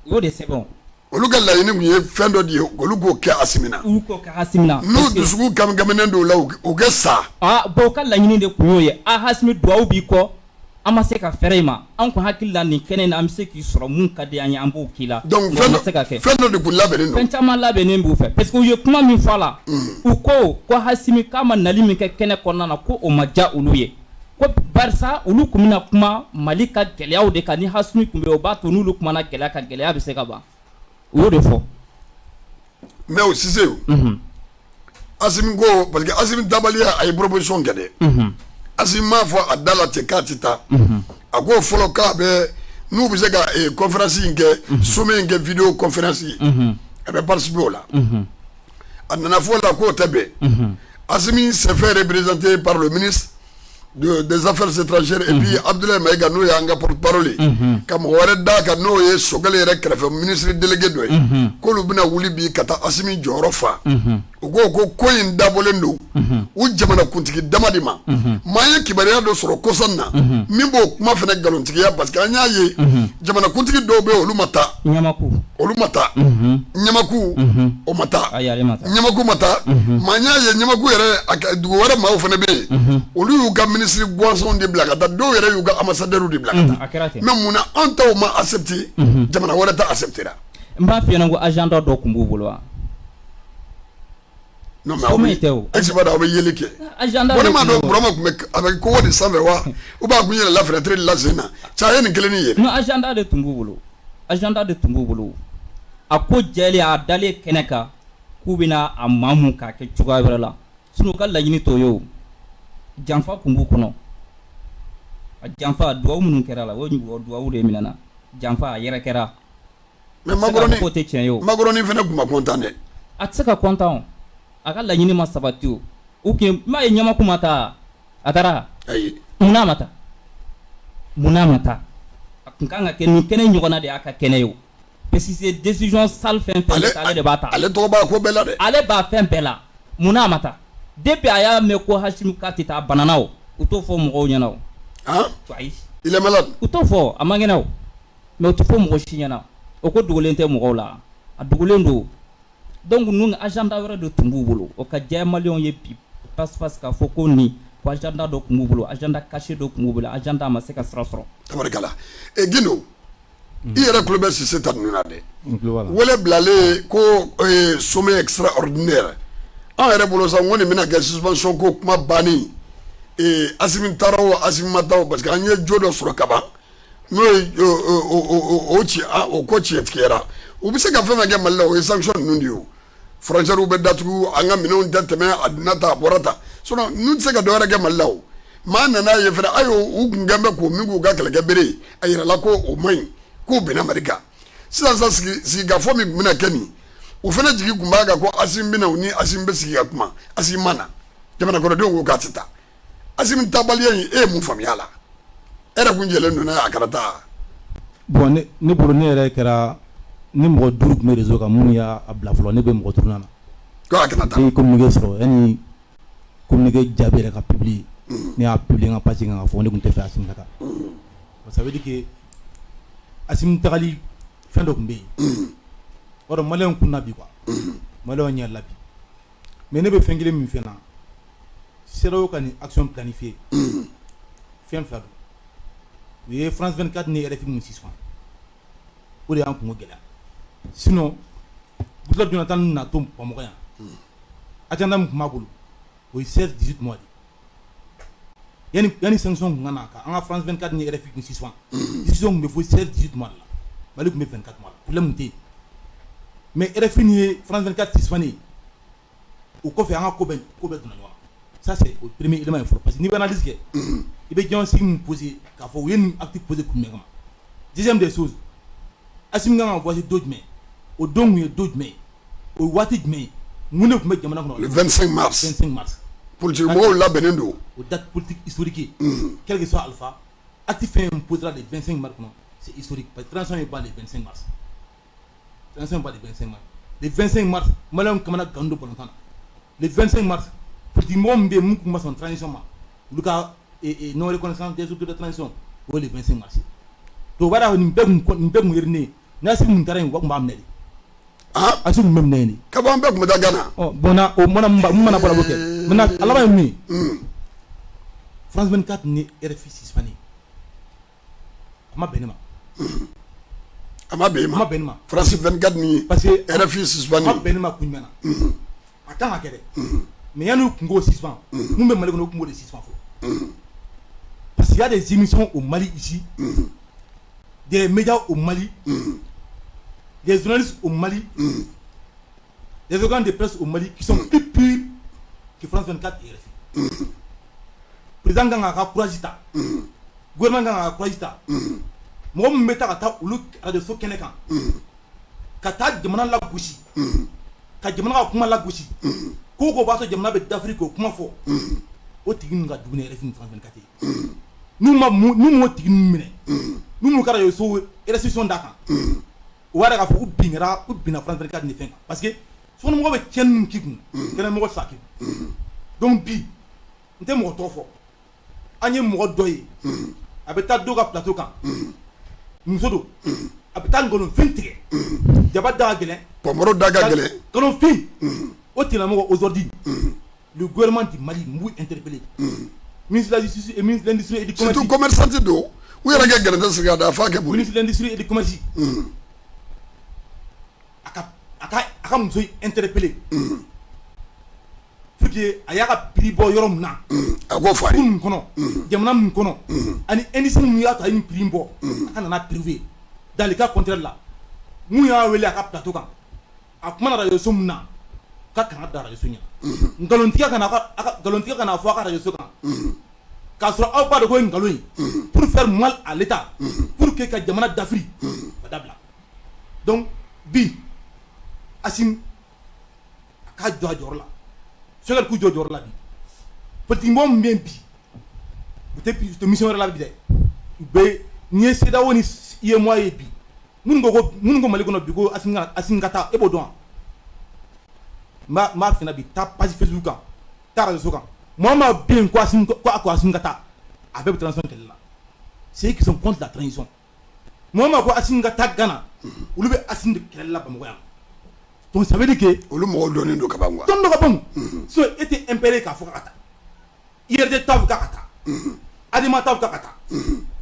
y'o de sɛbɛn. Olu ka laɲini kun ye fɛn dɔ de ye olu k'o kɛ Asimi na. Olu k'o kɛ Hasimi na. N'u dusukun kami-kaminen don la o kɛ sa. Bon u ka laɲini de kun y'o ye Hasimi duwawu b'i kɔ an ma se ka fɛrɛ i ma an kun hakili la nin kɛnɛ na an bɛ se k'i sɔrɔ mun ka di an ye an b'o k'i la. Donc fɛn dɔ de kun labɛnnen don. Fɛn caman labɛnnen b'u fɛ parce que u ye kuma min fɔ a la u ko Hasimi k'a ma nali min kɛ kɛnɛ kɔnɔna na ko o ma diya olu ye ko barisa olu kun bɛna kuma Mali ka gɛlɛyaw de kan ni Hasimi kun bɛ o b'a to n'olu kumana gɛlɛya kan gɛlɛya bɛ se ka ban u y'o de fɔ. Mais o Cisse Asimi ko parce que Asimi dabaliya a ye proposition kɛ dɛ. Asimi m'a fɔ a da la ten k'a tɛ taa a ko fɔlɔ k'a bɛ n'u bɛ se ka conférence in kɛ sommet in kɛ vidéo conférence ye a bɛ participer o la a nana fɔ la k'o tɛ bɛn Asimi s'est fait représenter par le ministre des affaires étrangères et puis Abdoulaye Maïga n'o ye an ka porte-parole ka mɔgɔ wɛrɛ d'a kan n'o ye Sogɛli yɛrɛ kɛrɛfɛ ministre délégué dɔ ye k'olu bɛna wuli bi ka taa Asimi jɔyɔrɔ fa u ko in dabɔlen don u jamanakuntigi dama de ma maa ye kibaruya dɔ sɔrɔ kɔsan na min b'o kuma fana nkalontigiya parce que an y'a ye jamanakuntigi dɔw bɛ olu ma taa olu ma taa Ɲamaku o ma taa Ɲamaku ma taa maa y'a ye Ɲamaku yɛrɛ dugu wɛrɛ maaw fana bɛ yen olu y'u ka ministre gansanw de bila ka taa dɔw yɛrɛ y'u ka ambassadeurs de bila ka taa mais munna an taw ma accepter jamana wɛrɛ ta acceptera. N b'a f'i ɲɛna ko agenda dɔ tun b'u bolo wa. Non mais expert aw bɛ yeli kɛ ko ne m'a dɔn Burama tun bɛ a bɛ kogo de sanfɛ wa ou bien a kun yɛlɛla fenêtre de la sen na cɛ a ye nin kelen ni ye. Non agenda de tun b'u bolo a ko jɛlen a dalen kɛnɛ kan k'u bɛna a maamu k'a kɛ cogoya wɛrɛ la sinon u ka laɲini t'o ye o janfa tun b'u kɔnɔ a janfa duwawu minnu kɛra la o duwawu de minɛna janfa a yɛrɛ kɛra. Mais Macron fana tun ma content dɛ. A tɛ se ka content o a ka laɲini ma sabati o ou bien m'a ye Ɲamaku ma taa a taara munna a ma taa a kun kan ka kɛ nin kɛnɛ ɲɔgɔnna de y'a ka kɛnɛ ye o parce que c'est décision sale fɛn fɛn ale de b'a ta ale tɔgɔ b'a ko bɛɛ la dɛ ale b'a fɛn bɛɛ la munna a ma taa depuis a y'a mɛn ko Hasimi k'a tɛ taa a banana o u t'o fɔ mɔgɔw ɲɛna o ayi il est malade u t'o fɔ a man kɛnɛ o mais u tɛ fɔ mɔgɔ si ɲɛna o ko dogolen tɛ mɔgɔw la a dogolen don donc nun agenda wɛrɛ de tun b'u bolo o ka diya maliyɛnw ye bi passe k'a fɔ ko nin ko agenda dɔ tun b'u bolo agenda caché dɔ tun b'u bolo agenda a ma se ka sira sɔrɔ. Tabarikala Gindo i yɛrɛ tulo bɛ Cisse ta ninnu na dɛ wele bilalen ko sommet extraordinaire an yɛrɛ bolo sa n ko nin bɛna kɛ suspension ko kuma banni Asimi taara o Asimi ma taa o parce que an ye jo dɔ sɔrɔ kaban n'o ye o ko tiɲɛ tigɛra u bɛ se ka fɛn fɛn kɛ Mali la o ye sanction ninnu de ye o frontières bɛ datugu an ka minɛnw tɛ tɛmɛ a donna ta a bɔra ta sinon n'u tɛ se ka dɔ wɛrɛ kɛ Mali la o maa nana ye fana a y'u kun gɛn bɛ k'o min k'u ka kɛlɛkɛ bere a yirala ko o man ɲi k'o bɛnna Mali kan sisan sigi ka fɔ min bɛna kɛ nin o fana jigi kun b'a kan ko Assimi bɛna u ni Assimi bɛ sigi ka kuma Assimi ma na jamana kɔnɔdenw ko k'a tɛ taa Assimi tabaliya in e ye mun faamuya a la e yɛrɛ kun jɛlen don n'a ye a kana taa. Bon ne bolo ne yɛrɛ kɛra ni mɔgɔ 5 tun bɛ réseau kan minnu y'a bila fɔlɔ ne bɛ mɔgɔ 5nan na. Ko a kana taa. Ni communiqué sɔrɔ yanni communiqué jaabi yɛrɛ ka publier ne y'a publier n ka page kan ka fɔ ne tun tɛ fɛ Assimi ka taa. Ça veut dire que Assimi tagali fɛn dɔ tun bɛ yen. Or malien kun na bi quoi. Malien ɲɛ la bi. Mais ne bɛ fɛn kelen min fɛ na CEDEAO ka nin action planifiée. Fɛn fila don. U ye France 24 ni RFI mun suspend. O de y'an kungo gɛlɛya. Sinon Goodluck Jonathan na to Bamakɔ yan. Agenda min tun b'a bolo o ye 16-18 mois de. Yani sanction kun ka na kan an ka France 24 ni RFI kun suspend. Décision kun bɛ fo 16-18 mois de la. Mali kun bɛ 24 mois la. Problème tɛ yen. Mais RFI ni France 24 suspend o kɔfɛ an ka ko bɛɛ donna ɲɔgɔn na. Ça c'est le premier élément fɔlɔ parce que n'i bɛ analyse kɛ i bɛ jɔn sigi min poser k'a fɔ u ye nin acte poser kun jumɛn kama. Deuxième des choses Assimi kan ka voyager don jumɛn o don kun ye don jumɛn o ye waati jumɛn ye mun de tun bɛ jamana kɔnɔ. Le 25 mars. 25 mars. Politique mɔgɔw labɛnnen don. O date politique historique ye. Quel que soit Alpha acte fɛn min posera le 25 mars kɔnɔ c'est historique parce que transition ye ban le 25 mars. Transition ban le 25 mars. Le 25 mars maliyɛnw kamana gan don balontan na. Le 25 mars politique mɔgɔ min bɛ yen mun tun ma sɔn transition ma olu ka non reconnaissance des autorités de transition o ye le 25 mars. Donc o b'a dɔn nin bɛɛ kun ye ne ye n'a Assimi mun taara yen wa kun b'a minɛ de. Assimi kun bɛ minɛ yen de. Ka bɔ an bɛɛ kun bɛ taa Ghana. Bon na o mana mun mana bɔ la o kɛ maintenant a laban ye mun ye. France 24 ni RFI suspend a ma bɛn ne ma. A ma bɛn e ma. France 24 ni RFI suspend. A ma bɛn ne ma kun jumɛn na. A kan ka kɛ dɛ. Mais yanni kun k'o suspend mun bɛ Mali kɔnɔ o kun b'o de suspend fɔlɔ. Parce qu'il y a des émissions au Mali ici, des médias au Mali, des journalistes au Mali, des organes de presse au Mali qui sont plus purs que France 24 et RFI. Président kan ka courage ta, gouvernement kan ka courage ta. Mɔgɔ min bɛ taa ka taa olu radio kɛnɛ kan, ka taa jamana lagosi, ka jamana ka kuma lagosi, ko ko b'a sɔrɔ jamana bɛ d'Afrique o kuma fɔ, o tigi ninnu ka jugu ni RFI ni France 24 ye. N'u m'o tigi ninnu minɛ, n'u m'u ka radio so restriction d'a kan, o b'a yira k'a fɔ ko binna France 24 ni fɛn kan parce que sokɔnɔmɔgɔw bɛ tiɲɛni min k'i kun, kɛnɛmɔgɔ tɛ se k'a k'i kun. Donc bi n tɛ mɔgɔ tɔgɔ fɔ, an ye mɔgɔ dɔ ye, a bɛ taa dɔ ka plateau kan, muso don, a bɛ taa nkalonfin tigɛ, jaba da ka gɛlɛn, pɔnpɔrɔ da ka gɛlɛn, nkalonfin, o tigilamɔgɔ aujourd'hui le gouvernement du Mali m'u interpellé. Ministre de la Justice et ministre de l'Industrie et du Commerce. Surtout commerçant do. Où est-ce que gɛlɛn tɛ sigi a da fa kɛ boli. Ministre de l'Industrie et du Commerce. A ka muso interpellé. Pour que a y'a ka prix bɔ yɔrɔ min na. A k'o fɔ a ye. Kun min kɔnɔ, jamana min kɔnɔ, ani industrie min y'a ta a ye nin prix bɔ, a ka nana privé. Dans le cas contraire la, mun y'a wele a ka plateau kan, a kuma na radio so min na, k'a kan ka da radio so ɲɛna. Nkalontigiya kana fɔ a ka radio so kan. K'a sɔrɔ aw b'a dɔn ko ye nkalon ye pour faire mal à l'État pour que ka jamana dafiri ka dabila. Donc bi Assimi a k'a jɔ a jɔyɔrɔ la Sogɛl k'u jɔ jɔyɔrɔ la bi politique mɔgɔ min bɛ yen bi u tɛ mission wɛrɛ la bi dɛ u bɛ n'i ye CEDEAO ni UEMOA ye bi minnu ko Mali kɔnɔ bi ko Assimi ka taa e b'o dɔn wa. M'a fina bi taa page Facebook kan taa radio kan mɔgɔ ma bɛ yen ko Assimi ka taa a bɛɛ bɛ transition kɛlɛ la c'est eux qui sont contre la transition mɔgɔ ma ko Assimi ka taa Ghana olu bɛ Assimi de kɛlɛ la Bamakɔ yan donc ça veut dire que olu mɔgɔw dɔnnen don ka ban quoi dɔnnen don ka ban so e tɛ impéré k'a fɔ k'a ka taa IRD ta bɛ k'a ka taa Adima ta bɛ k'a ka taa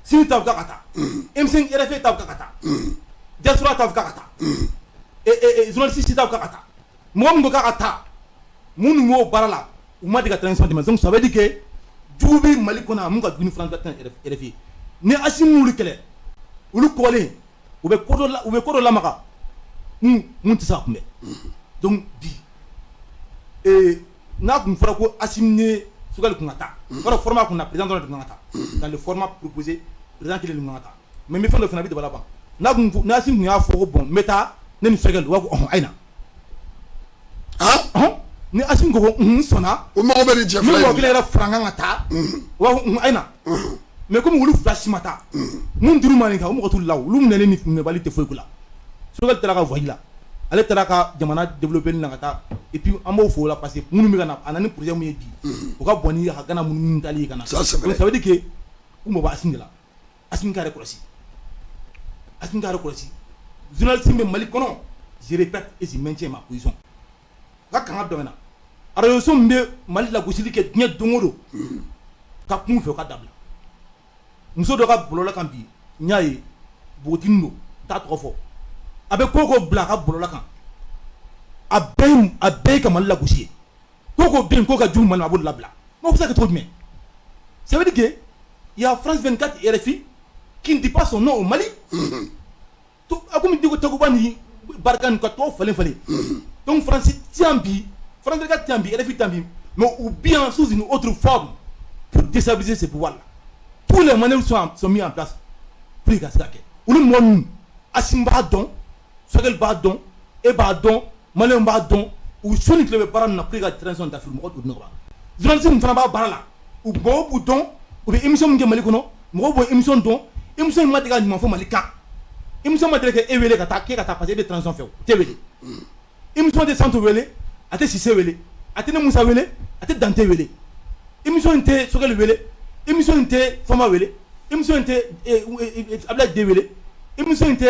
Sini ta bɛ k'a ka taa M5 RFI ta bɛ k'a ka taa Diaspora ta bɛ k'a ka taa journaliste ta bɛ k'a ka taa mɔgɔ min ko k'a ka taa minnu m'o baara la u ma deli ka transition tɛmɛ donc ça veut dire que jugu bɛ Mali kɔnɔ a mun ka jugu ni France 24 RFI ni Assimi m'olu kɛlɛ olu kɔgɔlen u bɛ ko dɔ lamaga mun tɛ se ka kunbɛn donc bi n'a kun fɔra ko Assimi ni Sogɛl kun ka taa yɔrɔ format kun na président dɔrɔn de kun ka taa dans le format proposé président kelen de kun ka taa mais n bɛ fɛn dɔ fana bi dabala ban n'a sin kun y'a fɔ bon n bɛ taa ne ni Sogɛl u b'a fɔ ayi na ni Asim ko sɔnna o mago bɛ nin cɛ fila in na ni mɔgɔ kelen yɛrɛ fara n kan ka taa u b'a fɔ ayi na mais comme olu fila si ma taa mun dir'u ma nin kan o mɔgɔ t'u la olu minɛlen ni minɛbali tɛ foyi k'u la Sogɛl taara ka voyage la ale taara ka jamana développer na ka taa et puis an b'o fo o la parce que minnu bɛ ka na a na ni projet mun ye bi o ka bon ni Gana minnu tali ye ka na ça c'est vrai donc ça veut dire que u mɔ bɛ Asim de la Asim ka yɛrɛ kɔlɔsi journaliste bɛ Mali kɔnɔ je répète et je maintiens ma position ka kanga dɔ na radio so min bɛ Mali lagosili kɛ diɲɛ don o don ka kun fɛ o ka dabila muso dɔ ka bɔlɔla kan bi n y'a ye npogotinin don t'a tɔgɔ fɔ a bɛ ko o ko bila a ka bɔlɔla kan a bɛɛ ye ka Mali lagosi ye ko o ko bɛ yen k'o ka jugu Mali ma a b'o labila mais o bɛ se ka kɛ cogo jumɛn ça veut dire que il y a France 24 RFI qui ne dit pas son nom au Mali a komi di ko Takuba ni Barika ni ka tɔw falen donc France tient bi France 24 tient bi RFI tient bi mais ou bien sous une autre forme pour déstabiliser ces pouvoirs là tous les moyens sont mis en place pour que ça kɛ olu mɔgɔ ninnu Asim b'a dɔn Sogɛl b'a dɔn e b'a dɔn Maliyɛnw b'a dɔn u su ni tile bɛ baara min na pour que ka transition dafa mɔgɔ t'o dɔn journaliste min fana b'a baara la u mɔgɔw b'u dɔn u bɛ émission min kɛ Mali kɔnɔ mɔgɔw b'o émission dɔn émission in ma deli ka ɲuman fɔ Mali kan émission ma deli ka e wele ka taa k'e ka taa parce que e bɛ transition fɛ o tɛ wele émission tɛ Santo wele a tɛ Sise wele a tɛ ne Musa wele a tɛ Dante wele émission in tɛ Sogɛl wele émission in tɛ Fama wele émission in tɛ Ablaye De wele émission in tɛ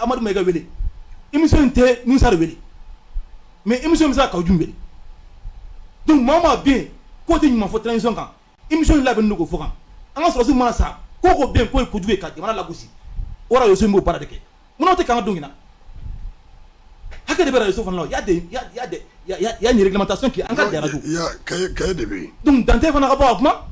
Amadu Mayiga wele émission in tɛ Musa de wele mais émission in bɛ se ka Kawujun wele donc maa o maa bɛ yen k'o tɛ ɲuman fɔ transition kan émission in labɛnnen don k'o fɔ kan an ka sɔrɔsiw mana sa ko ko bɛ yen k'o ye kojugu ye ka jamana lagosi o radio so in b'o baara de kɛ munna o tɛ k'an ka don ɲinan hakɛ de bɛ radio so fana la o y a une réglementation qui encadre les radios cahier de bɛ yen donc Dante fana ka bɔ a kuma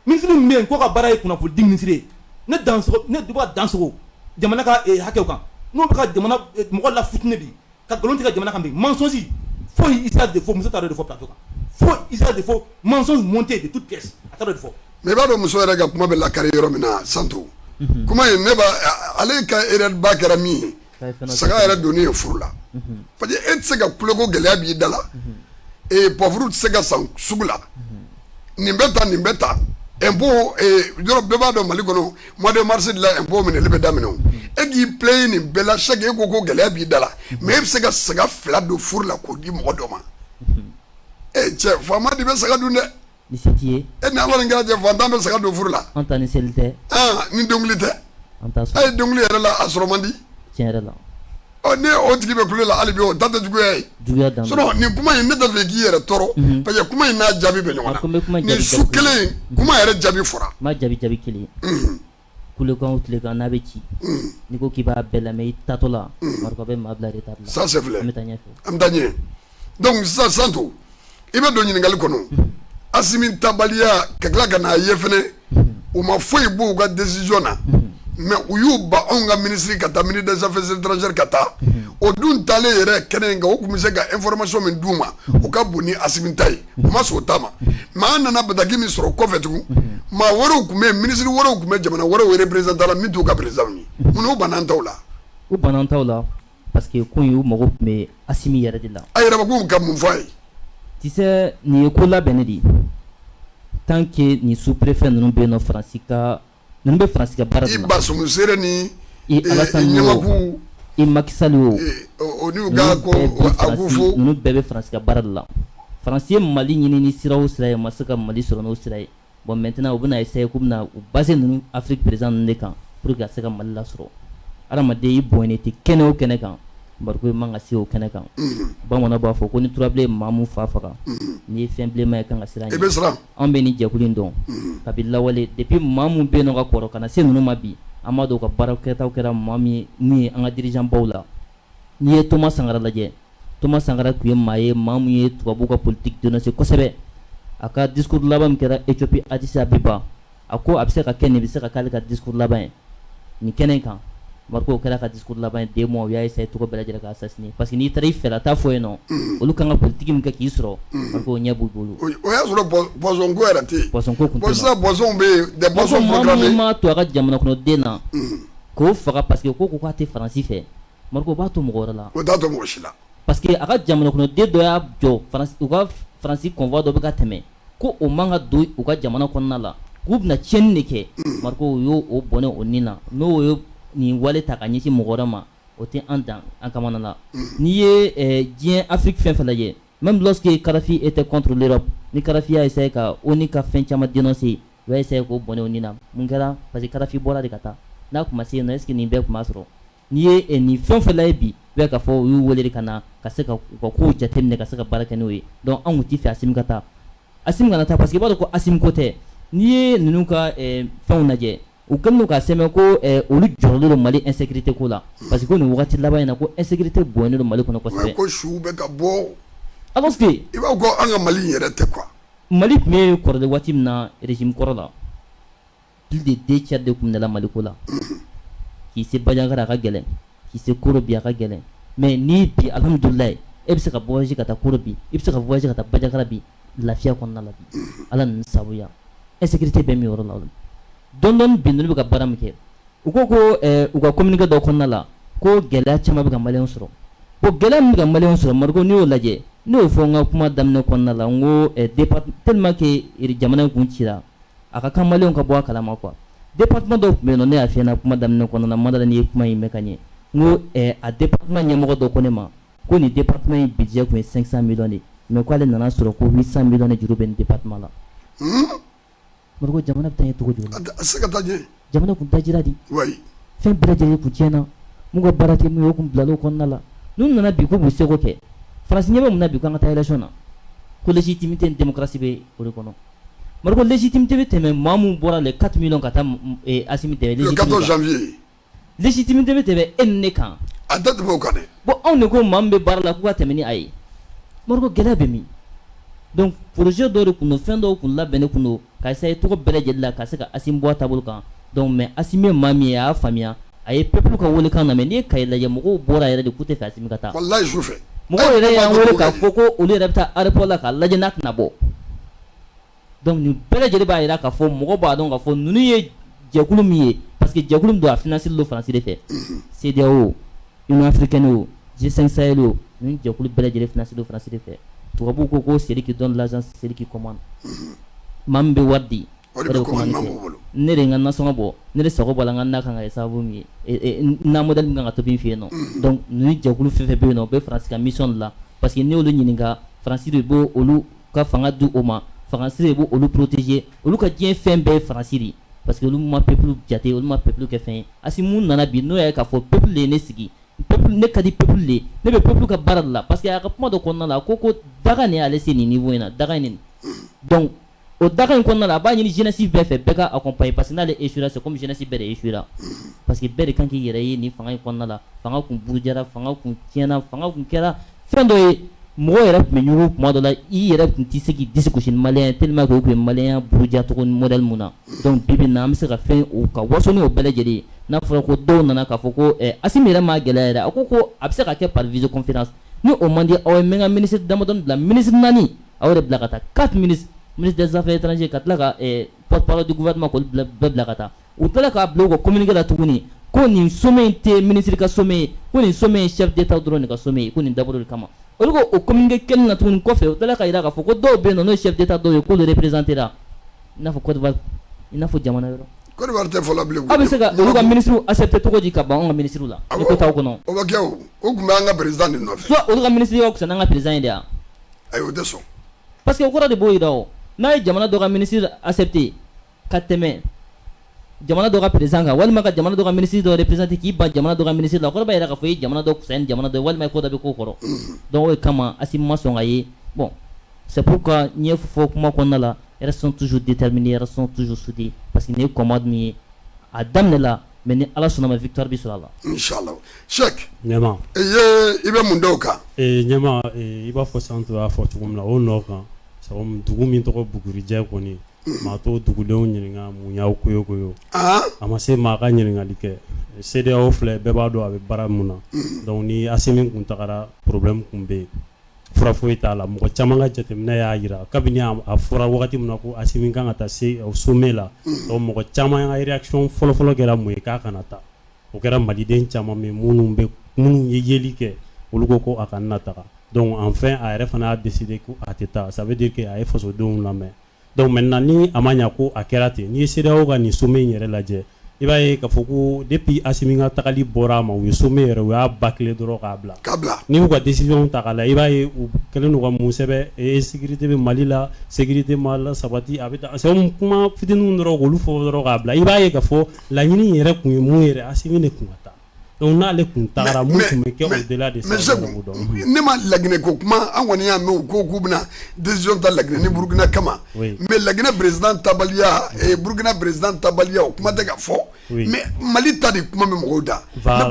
ministre min bɛ yen k'o ka baara ye kunnafonidi ministre ye ne bɛ ka dansogo jamana ka hakɛw kan n'o bɛ ka jamana mɔgɔ lafutini bi ka nkalon tigɛ jamana kan bi mensonge foyi usage de faux muso t'a dɔn de fɔ plateau kan foyi usage de faux mensonge monté de toutes pièces a t'a dɔn de fɔ mais i b'a dɔn muso yɛrɛ ka kuma bɛ lakari yɔrɔ min na Santo kuma in ne b'a ale ka erreur ba kɛra min ye saga yɛrɛ donni ye furu la parce que e tɛ se ka kule ko gɛlɛya b'i da la pɔfuru tɛ se ka san sugu la nin bɛ ta nin bɛ ta impôt yɔrɔ bɛɛ b'a dɔn Mali kɔnɔ mois de mars de la impôt minɛli bɛ daminɛ o e k'i plaint nin bɛɛ la chaque e ko ko gɛlɛya b'i da la mais e bɛ se ka saga fila don furu la k'o di mɔgɔ dɔ ma cɛ faama de bɛ saga dun dɛ ni se t'i ye e ni Ala ni kira cɛ fantan bɛ saga don furu la an ta ni seli tɛ ni dɔnkili tɛ an t'a sɔrɔ a ye dɔnkili yɛrɛ la a sɔrɔ man di tiɲɛ yɛrɛ la ne o tigi bɛ kule la hali bi o ta tɛ juguya ye juguya dan sinon nin kuma in ne tɛ fɛ k'i yɛrɛ tɔɔrɔ parce que kuma in n'a jaabi bɛ ɲɔgɔn na nin su kelen kuma yɛrɛ jaabi fɔra ma jaabi kelen kulekan o tilekan n'a bɛ ci n'i ko k'i b'a bɛɛ lamɛn i tatɔ la marika bɛ maa bila retard la ça c'est vrai an bɛ taa ɲɛfɛ an bɛ taa ɲɛ donc sisan Santo i bɛ don ɲininkali kɔnɔ Asimi tabaliya ka tila ka n'a ye fɛnɛ u ma foyi b'u ka décision na mais u y'u ba anw ka ministre ka taa ministre des affaires étrangères ka taa o dun talen yɛrɛ kɛnɛ in kan o tun bɛ se ka information min d'u ma o ka bon ni Asimi ta ye u ma sɔn o ta ma mais an nana bataki min sɔrɔ kɔfɛ tugun maa wɛrɛw tun bɛ yen ministre wɛrɛw tun bɛ jamana wɛrɛw représentant la min t'u ka président ye mun n'u banna an taw la u banna an taw la parce que ko in u mago tun bɛ Asimi yɛrɛ de la a yɛrɛ ba k'u ka mun fɔ a ye tu sais nin ye ko labɛnnen de ye tant que nin sous-préfet ninnu bɛ yen nɔ Faransi ka ninnu bɛ Faransi ka baara de la i Bassirou Sere ni Alassane Ɲamaku i Macky Sall o n'u ka ko Akufo ninnu bɛɛ bɛ Faransi ka baara de la Faransi ye Mali ɲini ni sira o sira ye ma se ka Mali sɔrɔ n'o sira ye bon maintenant u bɛna essayer k'u bɛna u baser ninnu Afrique président ninnu de kan pour que ka se ka Mali lasɔrɔ adamaden i bonyalen tɛ kɛnɛ o kɛnɛ kan bariko i man ka se o kɛnɛ kan bamananw b'a fɔ ko ni turabilen maa min fa faga n'i ye fɛn bilenman ye kan ka siran ɲɛ an bɛ nin jɛkulu in dɔn kabi lawale depuis maa min bɛ yen nɔ ka kɔrɔ ka na se ninnu ma bi an b'a dɔn u ka baarakɛtaw kɛra maa min ye an ka dirigeant baw la n'i ye Thomas Sankara lajɛ Thomas Sankara tun ye maa ye maa min ye tubabuw ka politique dénoncé kosɛbɛ a ka discours laban min kɛra Éthiopie Addis Abeba a ko a bɛ se ka kɛ nin bɛ se ka k'ale ka discours laban ye nin kɛnɛ in kan Marco kɛra ka discours laban ye 2 mois u y'a essayé cogo bɛɛ lajɛlen ka assassiner parce que n'i taara i fɛla taa fɔ yen nɔ olu kan ka politique min kɛ k'i sɔrɔ Marco ɲɛ b'u bolo o y'a sɔrɔ poison ko yɛrɛ tɛ yen poison ko kun tɛ yen sisan poison bɛ yen des poisons programmés maa min m'a to a ka jamana kɔnɔ den na ko faga parce que ko ko ate faransi fɛ marko b'a to mɔgɔ wɛrɛ la o t'a to mɔgɔ si la parce que a ka jamana kɔnɔ den dɔ y'a jɔ u ka faransi convoi dɔ bɛ ka tɛmɛ ko o man ka don u ka jamana kɔnɔna la k'u bɛna tiɲɛni de kɛ marko o y'o o bɔnɛ o nin na n'o ye nin wale ta ka ɲɛsin mɔgɔ wɛrɛ ma o tɛ an dan an kamana la n'i ye diɲɛ Afrique fɛn fɛn lajɛ même lorsque Kadhafi était contre l'Europe ni Kadhafi y'a essayé ka ONU ka fɛn caman dénoncer u y'a essayé k'o bɔnɛ o nin na mun kɛra parce que Kadhafi bɔra de ka taa n'a tun ma se yen nɔ est ce que nin bɛɛ tun b'a sɔrɔ n'i ye nin fɛn fɛn lajɛ bi u bɛ k'a fɔ u y'u wele de ka na ka se ka u ka kow jateminɛ ka se ka baara kɛ n'o ye donc an tun tɛ fɛ Assimi ka taa Assimi kana taa parce que i b'a dɔn ko Assimi ko tɛ n'i ye ninnu ka fɛnw lajɛ u kɛlen don k'a sɛbɛn ko olu jɔrɔlen don Mali insécurité ko la parce que ko nin wagati laban in na ko insécurité bonyalen don Mali kɔnɔ kosɛbɛ ko suw bɛ ka bɔ alors que i b'a ko an ka Mali yɛrɛ tɛ quoi Mali tun bɛ kɔrɔlen waati min na régime kɔrɔ la plus de 2 tiers de tun minɛla Mali ko la k'i se Badiangara a ka gɛlɛn k'i se Korobi a ka gɛlɛn mais ni bi alhamdulilayi e bɛ se ka voyager ka taa Korobi i bɛ se ka voyager ka taa Badiangara bi lafiya kɔnɔna la bi ala ninnu sabuya insécurité bɛ min yɔrɔ la dɔɔni dɔɔni bi ninnu bɛ ka baara min kɛ u ko ko u ka communiqué dɔ kɔnɔna la ko gɛlɛya caman bɛ ka maliyɛnw sɔrɔ bon gɛlɛya min bɛ ka maliyɛnw sɔrɔ Mariko n'i y'o lajɛ ne y'o fɔ n ka kuma daminɛ kɔnɔna la n ko tellement que jamana in kun cira a ka kan maliyɛnw ka bɔ a kalama quoi département dɔw tun bɛ yen nɔ ne y'a f'i ɲɛna kuma daminɛ kɔnɔna la Madala n'i ye kuma in mɛn ka ɲɛ n ko a département ɲɛmɔgɔ dɔ ko ne ma ko nin département in budget kun ye 500 millions de mais k'ale nana sɔrɔ ko 800 millions de juru bɛ nin département la Mariko jamana bɛ taa ɲɛ cogo jumɛn la a se ka taa ɲɛ jamana kun dajira di oui fɛn bɛɛ lajɛlen kun tiɲɛna mun ka baara tɛ mun ye o kun bilala o kɔnɔna la n'u nana bi k'u b'u seko kɛ Faransi ɲɛ bɛ mun na bi k'an ka taa élection na ko légitimité ni démocratie bɛ o de kɔnɔ Mariko légitimité bɛ tɛmɛ maa mun bɔra les 4 millions ka taa Assimi dɛmɛ le 14 janvier légitimité bɛ tɛmɛ e ni ne kan a tɛ tɛmɛ o kan dɛ bon anw de ko maa min bɛ baara la k'u ka tɛmɛ ni a ye Mariko gɛlɛya bɛ min donc projet dɔw de kun don fɛn dɔw kun labɛnnen kun don ka essayer tɔgɔ bɛɛ lajɛlen la ka se ka Assimi bɔ a taabolo kan donc mais Assimi ye maa min ye a y'a faamuya a ye peuple ka welekan lamɛn n'i ye Kayi lajɛ mɔgɔw bɔra yɛrɛ de k'u tɛ fɛ Assimi ka taa wallahi su fɛ mɔgɔw yɛrɛ y'an wele k'a fɔ ko olu yɛrɛ bɛ taa aéroport la k'a lajɛ n'a tɛna bɔ donc nin bɛɛ lajɛlen b'a jira k'a fɔ mɔgɔ b'a dɔn k'a fɔ ninnu ye jɛkulu min ye parce que jɛkulu min don a financé don Faransi de fɛ CEDEAO Union africaine o G5 Sahel o ninnu jɛkulu bɛɛ lajɛlen financé don Faransi de fɛ tubabuw ko ko celui qui donne l'argent c'est celui qui commande maa min bɛ wari di o de bɛ commande kɛ ne de ye n ka nasɔngɔ bɔ ne de sago b'a la n ka na kan ka kɛ sababu min ye na modèle min kan ka tobi n fɛ yen nɔ donc ninnu jɛkulu fɛn fɛn bɛ yen nɔ o bɛ Faransi ka mission de la parce que n'i y'olu ɲininka Faransi de b'o olu ka fanga di o ma Faransi de b'o olu protéger olu ka diɲɛ fɛn bɛɛ ye Faransi de parce que olu ma peuple jate olu ma peuple kɛ fɛn ye Assimi mun nana bi n'o y'a ye k'a fɔ peuple de ye ne sigi peuple ne ka di peuple de ne bɛ peuple ka baara de la parce que a ka kuma dɔ kɔnɔna la ko daga nin y'ale se nin niveau in na daga in donc o daga in kɔnɔna la a b'a ɲini jeunesse bɛɛ fɛ bɛɛ ka accompagner parce que n'ale échouera c'est comme jeunesse bɛɛ de échouera parce que bɛɛ de kan k'i yɛrɛ ye nin fanga in kɔnɔna la fanga kun burujara fanga kun tiɲɛna fanga kun kɛra fɛn dɔ ye mɔgɔ yɛrɛ tun bɛ ɲugu kuma dɔ la i yɛrɛ tun tɛ se k'i disi gosi ni maliyɛn ye tellement que o tun ye maliyɛnya buruja cogo ni modèle mun na donc bi bi in na an bɛ se ka fɛn o ka waso ni o bɛɛ lajɛlen ye n'a fɔra ko dɔw nana k'a fɔ ko Assimi yɛrɛ ma gɛlɛya yɛrɛ a ko a bɛ se ka kɛ par visioconférence ni o man di aw ye n bɛ n ka ministre damadɔni bila ministre 4 aw yɛrɛ bila ka taa 4 ministre des affaires étrangères ka tila ka porte-parole du gouvernement k'olu bɛɛ bila ka taa u tilala k'a bila u ka communiqué la tuguni ko nin sommet in tɛ ministre ka sommet ye ko nin sommet ye chef d'état dɔrɔn de ka sommet ye ko nin dabɔra de kama olu ko o communiqué kelen na tuguni kɔfɛ u tilala ka jira k'a fɔ ko dɔw bɛ yen nɔ n'o ye chef d'état dɔw ye k'olu représentera i n'a fɔ Côte d'Ivoire i n'a fɔ jamana yɔrɔ Côte d'Ivoire tɛ fɔlɔ bilen aw bɛ se ka olu ka ministre accepté cogo di ka ban anw ka ministre la ni ko t'aw kɔnɔ o bɛ kɛ o tun bɛ an ka président de nɔfɛ soit olu ka ministre ka fisa n'an ka président ye de wa ayi o tɛ sɔn parce que o kɔrɔ de b'o jira o n'a ye jamana dɔ ka ministre accepté ka tɛmɛ jamana dɔ ka président kan walima ka jamana dɔ ka ministre dɔ représenter k'i ban jamana dɔ ka ministre la o kɔrɔ b'a jira k'a fɔ i ye jamana dɔ kusa ni jamana dɔ ye walima ko dɔ bɛ k'o kɔrɔ donc o de kama Assimi ma sɔn ka ye bon c'est pourquoi n ye fɔ kuma kɔnɔna la elles sont toujours déterminées elles sont toujours soudées parce que nin ye commande min ye a daminɛ la mais ni Ala sɔnna ma victoire bi sɔrɔ a la inchallah Cheikh ɲɛma i bɛ mun dɔw kan ɲɛma i b'a fɔ sisan to y'a fɔ cogo min na o nɔ kan sabu dugu min tɔgɔ Bugurijɛ kɔni maa t'o dugudenw ɲininka mun y'aw koyokoyo a ma se maa ka ɲininkali kɛ CEDEAO filɛ bɛɛ b'a dɔn a bɛ baara mun na donc ni Assimi kun tagara problème kun bɛ yen fura foyi t'a la mɔgɔ caman ka jateminɛ y'a jira kabini a fɔra wagati min na ko Assimi kan ka taa se sommet la donc mɔgɔ caman ka réaction fɔlɔfɔlɔ kɛra mun ye k'a kana taa o kɛra maliden caman min minnu ye yeli kɛ olu ko a ka na taga donc enfin a yɛrɛ fana a décidé ko a tɛ taa ça veut dire que a ye fasodenw lamɛn donc maintenant ni a ma ɲa ko a kɛra ten n'i ye CEDEAO ka nin sommet in yɛrɛ lajɛ i b'a ye k'a fɔ ko depuis Assimi ka tagali bɔra a ma u ye sommet yɛrɛ u y'a bâcler dɔrɔn k'a bila n'i y'u ka décision ta k'a la i b'a ye u kɛlen don ka mun sɛbɛn sécurité bɛ Mali la sécurité ma la sabati a bɛ taa c'est kuma fitininw dɔrɔn k'olu fɔ dɔrɔn k'a bila i b'a ye k'a fɔ laɲini in yɛrɛ kun ye mun yɛrɛ Assimi de kun ka taa donc n'ale kun tagara mun tun bɛ kɛ au-delà de ça ne ma laginɛ ko kuma an kɔni y'a mɛn ko k'u bɛna décision ta laginɛ ni Burkina kama mais laginɛ président tabaliya Burkina président tabaliya o kuma tɛ ka fɔ mais Mali ta de kuma bɛ mɔgɔw da mais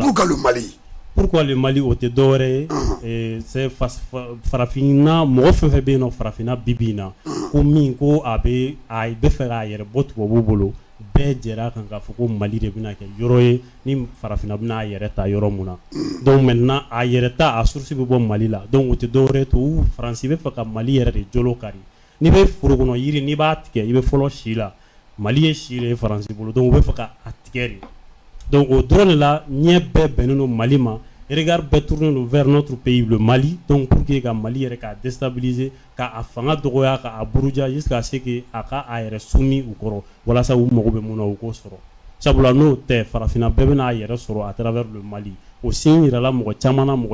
pourquoi le Mali o tɛ dɔwɛrɛ ye c'est farafinna mɔgɔ fɛn fɛn bɛ yen nɔ farafinna bi bi in na ko min ko a bɛ fɛ k'a yɛrɛ bɔ tubabuw bolo bɛɛ jɛra kan k'a fɔ ko Mali de bɛna kɛ yɔrɔ ye ni farafinna bɛna a yɛrɛ ta yɔrɔ mun na donc maintenant a yɛrɛ ta a source bɛ bɔ Mali la donc o tɛ dɔwɛrɛ to Faransi bɛ fɛ ka Mali yɛrɛ de jolo kari n'i bɛ foro kɔnɔ yiri n'i b'a tigɛ i bɛ fɔlɔ si la Mali ye si de ye Faransi bolo donc u bɛ fɛ ka a tigɛ de donc o dɔrɔn de la ɲɛ bɛɛ bɛnnen don Mali ma regard bɛɛ tourné don vers notre pays le Mali donc pour que ka Mali yɛrɛ ka déstabiliser ka a fanga dɔgɔya ka a buruja jusqu'à ce que a ka a yɛrɛ soumis u kɔrɔ walasa u mago bɛ mun na u k'o sɔrɔ sabula n'o tɛ farafinna bɛɛ bɛna a yɛrɛ sɔrɔ à travers le Mali o signe yirala mɔgɔ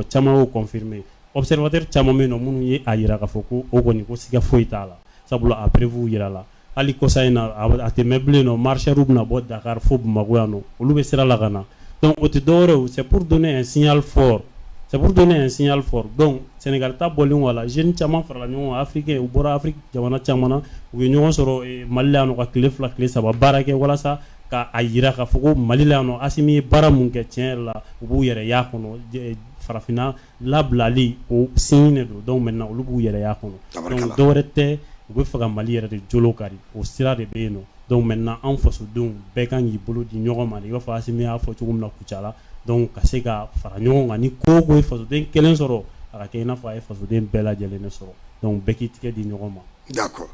caman y'o confirmer observateur caman bɛ yen nɔ minnu ye a yira k'a fɔ ko o kɔni ko siga foyi t'a la sabula a prévu yirala hali kɔsa in na a tɛ mɛn bilen nɔ marcheurs bɛna bɔ Dakar fo Bamako yan nɔ olu bɛ sira la ka na donc o tɛ dɔwɛrɛ c'est pour donner un signal fort donc Sénégal ta bɔlen wala jeune caman farala ɲɔgɔn kan africain u bɔra Afrique jamana caman na u ye ɲɔgɔn sɔrɔ Mali la yan nɔ ka tile 2 tile 3 baara kɛ walasa ka a yira k'a fɔ ko Mali la yan nɔ Assimi ye baara mun kɛ tiɲɛ yɛrɛ la u b'u yɛrɛ y'a kɔnɔ farafinna labilali o signe de don donc maintenant olu b'u yɛrɛ y'a kɔnɔ donc dɔwɛrɛ tɛ u bɛ fɛ ka Mali yɛrɛ de jolo kari o sira de bɛ yen nɔ donc maintenant an fasodenw bɛɛ kan k'i bolo di ɲɔgɔn ma i b'a fɔ Assimi y'a fɔ cogo min na Kucala donc ka se ka fara ɲɔgɔn kan ni ko o ko ye fasoden kelen sɔrɔ a ka kɛ i n'a fɔ a ye fasoden bɛɛ lajɛlen de sɔrɔ donc bɛɛ k'i tigɛ di ɲɔgɔn ma. D'accord.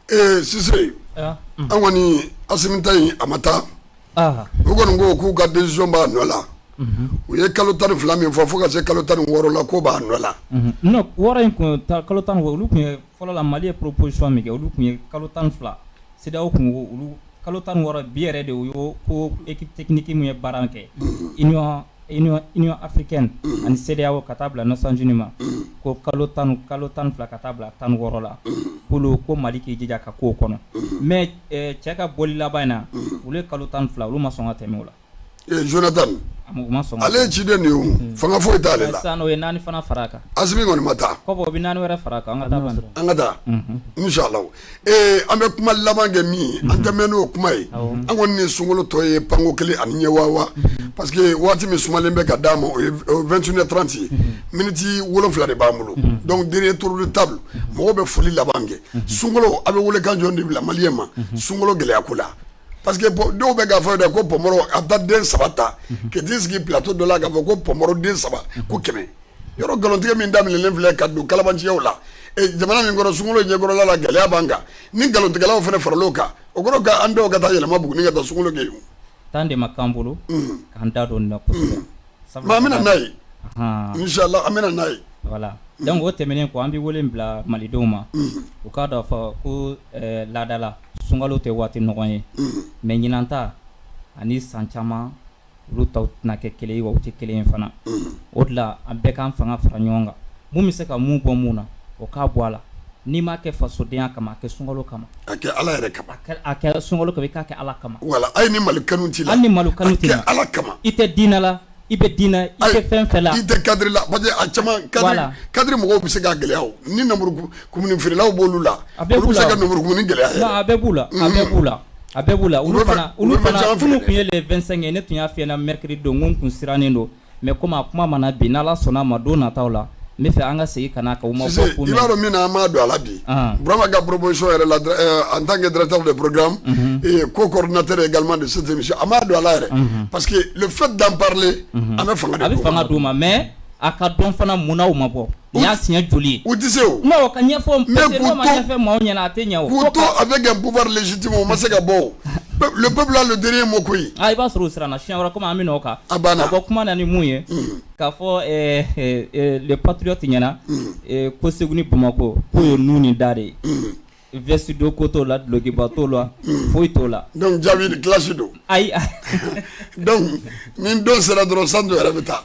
Sise an kɔni Assimi ta in a ma taa u kɔni ko k'u ka décision b'a nɔ la u ye kalo 12 min fɔ fo ka se kalo 16 la ko b'a nɔ la. non wɔɔrɔ in kun kalo 10 olu kun ye fɔlɔ la Mali ye proposition min kɛ olu kun ye kalo 12 CEDEAO kun olu kalo 16 bi yɛrɛ de u y'o ko équipe technique mun ye baara kɛ Union africaine ani CEDEAO ka taa bila Nations Unies ma ko kalo 12 ka taa bila 16 la ko Mali k'i jija ka k'o kɔnɔ mais cɛ ka bɔli laban in na olu ye kalo 12 olu ma sɔn ka tɛmɛ o la. Jonathan ale ye ciden de ye fanga foyi t'ale la sisan o ye 4 fana fara a kan Assimi kɔni ma taa kɔbɔ o bɛ 4 wɛrɛ fara a kan an ka taa inshallah an bɛ kuma laban kɛ min an tɛ mɛn n'o kuma ye an kɔni ni sunkalo tɔ ye panko 1 ani ɲɛ wawa parce que waati min sumalen bɛ ka d'a ma o ye 21h30 ye miniti 7 de b'an bolo donc dernier tour de table mɔgɔw bɛ foli laban kɛ sunkalo a bɛ welekan jɔn de bila maliyɛn ma sunkalo gɛlɛya ko la parce que dɔw bɛ k'a fɔ de ko Pɔmɔrɔ a taa den 3 ta ka t'i sigi plateau dɔ la k'a fɔ ko Pɔmɔrɔ den 3 ko 100 yɔrɔ nkalontigɛ min daminɛlen filɛ ka don kalabanciyaw la jamana min kɔnɔ sunkalo ɲɛkɔrɔla la gɛlɛya b'an kan ni nkalontigɛlaw fana faral'o kan o kɔrɔ ka an dɔw ka taa yɛlɛma Buguni ka taa sunkalo kɛ yen. temps de ma k'an bolo k'an da don nin na kosɛbɛ. mais an bɛna n'a ye inshallah an bɛna n'a ye. voilà donc o tɛmɛnen kɔ an bɛ wele bila malidenw ma u k'a dɔn fɔ ko laadala sunkalo tɛ waati nɔgɔn ye mais ɲinan ta ani san caman olu taw tɛna kɛ kelen ye wa u tɛ kelen ye fana o de la an bɛɛ k'an fanga fara ɲɔgɔn kan mun bɛ se ka mun bɔ mun na o k'a bɔ a la n'i m'a kɛ fasodenya kama a kɛ sunkalo kama a kɛ ala yɛrɛ kama a kɛ sunkalo kama i k'a kɛ ala kama wala a ye ni Mali kanu t'i la hali ni Mali kanu t'i la a kɛ ala kama i tɛ diinɛ la i bɛ diinɛ i tɛ fɛn fɛn la i tɛ cadre la parce que a caman cadre mɔgɔw bɛ se ka gɛlɛya o ni namuru kumuni feerelaw b'olu la olu bɛ se ka namuru kumuni gɛlɛya non a bɛɛ b'u la a bɛɛ b'u la olu fana kunun kun ye le 25 ye ne tun y'a f'i ɲɛna mercredi don n ko n kun sirannen don mais comme a kuma mana bi n'Ala sɔnna a ma don nataw la n bɛ fɛ an ka segin ka n'a kan u ma bɔ ko i b'a dɔn min na an m'a don a la bi Burama ka proposition yɛrɛ la en tant que directeur de programme et co-coordinateur également de cette émission an m'a don a la yɛrɛ parce que le fait d'en parler an bɛ fanga de a bɛ fanga d'u ma mais a ka dɔn fana munna u ma bɔ nin y'a siɲɛ joli ye u tɛ se o non ka ɲɛfɔ parce que n'o ma ɲɛfɔ maaw ɲɛna a tɛ ɲɛ o k'u to avec un pouvoir légitime o ma se ka bɔ o peuple a le dernier mot quoi. Ah il va se resserrer na chien comme aminoka. Abana. Ko kuma na ni muye. Ka fo le patriote nyana ko seguni Bamako ko yo nuni dare. Vesti do koto la logi bato la foi to la. Donc jabi de classe do. Ai. Donc min do sera dro sando era beta.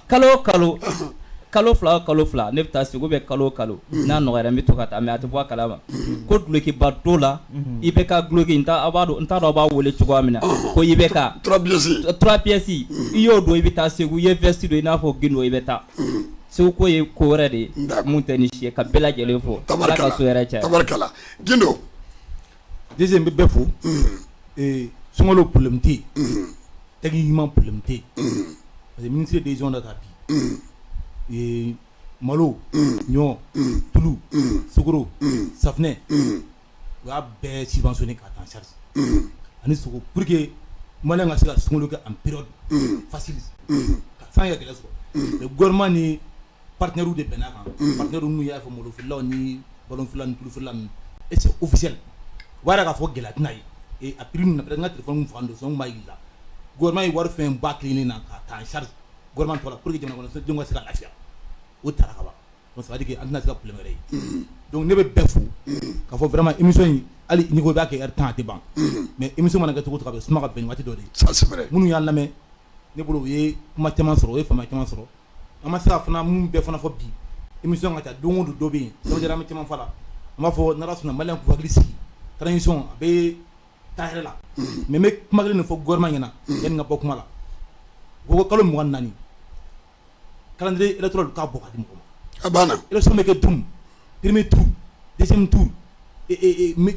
Kalo fla ne bɛ segu bɛ kalo n'a nɔgɔyara n bɛ to ka taa mais a tɛ bɔ a kalama ko dulokiba to la i bɛ ka duloki n t'a dɔn a b'a wele cogoya min na ko i bɛ ka 3 pièces i y'o don i bɛ taa segu i ye vesti don i n'a fɔ gindo i bɛ taa segu ko ye ko wɛrɛ de ye mun tɛ ni si ye ka bɛɛ lajɛlen fo ala ka so yɛrɛ caya tabarikala gindo deuxième bɛ bɛɛ fo sunkalo problème tɛ yen techniquement problème tɛ yen parce que ministre des eaux da k'a di malo ɲɔ tulu sukoro safunɛ u y'a bɛɛ subventionné k'a ta en charge ani sogo pour que maliyɛn ka se ka sunkalo kɛ en période facile ka san yɛrɛ gɛlɛn sɔrɔ le gouvernement ni partenaires de bɛnna kan partenaires n'u y'a fɔ malofeerelaw ni balonfeerelaw ni tulufeerelaw ninnu et c'est officiel u b'a yira k'a fɔ gɛlɛya tɛna ye a prix ninnu na peut-être n ka téléphone faga don sɔn n b'a yir'i la gouvernement ye wari fɛn ba kelen na k'a ta en charge gouvernement tɔgɔ la pour que jamana kɔnɔdenw ka se ka lafiya o taara ka ban donc ça veut dire que an tɛna se ka problème wɛrɛ ye donc ne bɛ bɛɛ fo k'a fɔ vraiment émission in hali n'i ko i b'a kɛ heure 10 a tɛ ban mais émission mana kɛ cogo o cogo a bɛ suma ka bɛn waati dɔ de ye ça c'est vrai minnu y'a lamɛn ne bolo u ye kuma caman sɔrɔ u ye faamuya caman sɔrɔ an ma se ka fana mun bɛɛ fana fɔ bi émission ka taa don o don dɔ bɛ yen donc an bɛ caman fɔ a la an b'a fɔ n'ala sɔnna maliyɛn k'u hakili sigi transition a bɛ taa hɛrɛ la mais n bɛ kuma kelen de fɔ gouvernement ɲɛna yanni n ka bɔ kuma la u ko kalo 24 calendrier électoral k'a bɔ ka di mɔgɔ ma a banna élection bɛ kɛ dun premier tour deuxième tour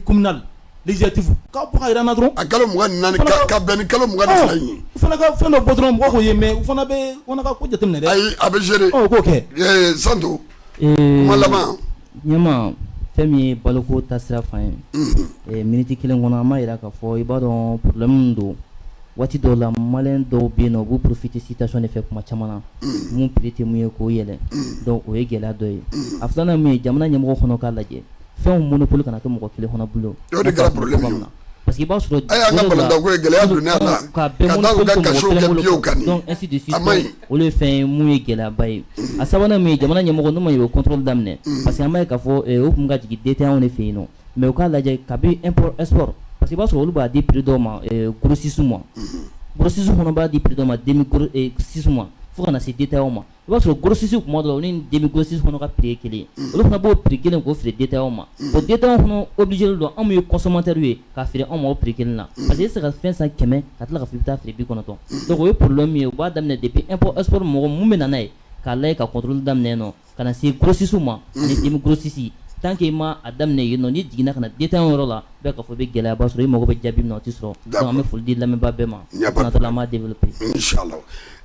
communal législatif k'a bɔ ka jira n na dɔrɔn a kalo 24 ka bɛn ni kalo 22 ye u fana ka fɛn dɔ bɔ dɔrɔn mɔgɔ k'o ye mais u fana ka ko jateminɛ dɛ ayi a bɛ gérer k'o kɛ Santo kuma laban ɲɛma fɛn min ye baloko taasira fan ye miniti kelen kɔnɔ an m'a yira k'a fɔ i b'a dɔn problème min don waati dɔw la maliyɛn dɔw bɛ yen nɔ u b'u profiter citation de fɛ kuma caman na mun prix tɛ mun ye k'o yɛlɛ donc o ye gɛlɛya dɔ ye a filanan min ye jamana ɲɛmɔgɔ fana k'a lajɛ fɛnw monopole kana kɛ mɔgɔ kelen fana bolo o de kɛra problème ye parce que i b'a sɔrɔ a y'an ka balontan ko ye gɛlɛya don ne la ka taa u ka kasow kɛ biyew kan donc ainsi de suite olu ye fɛn ye mun ye gɛlɛyaba ye a sabanan min ye jamana ɲɛmɔgɔ n'u ma ye o contrôle daminɛ parce que an b'a ye k'a fɔ o tun ka jigin détaillant de fɛ yen nɔ mais u k'a lajɛ kabi import export parce que i b'a sɔrɔ olu b'a di prix dɔw ma grossistes ma grossistes fana b'a di prix dɔw ma demi grossistes ma fo kana se détaillant ma i b'a sɔrɔ grossistes kuma dɔ la o ni demi grossistes fana ka prix ye kelen olu fana b'o prix kelen k'o feere détaillant ma o détaillant fana obligé don anw ye consommateur ye k'a feere anw ma o prix kelen na parce que i tɛ se ka fɛn san 100 ka tila ka fɔ i bɛ taa feere 90 donc o ye problème ye u b'a daminɛ depuis import export mɔgɔ mun bɛ na n'a ye k'a lajɛ ka contrôle daminɛ nɔ ka na se grossistes ma ani demi grossistes tant que i ma a daminɛ yen nɔ n'i jiginna ka na détaillant yɔrɔ la bɛɛ k'a fɔ i bɛ gɛlɛyaba sɔrɔ i mago bɛ jaabi min na o tɛ sɔrɔ donc an bɛ foli di lamɛnbaa bɛɛ ma natɔla an b'a développer inchallah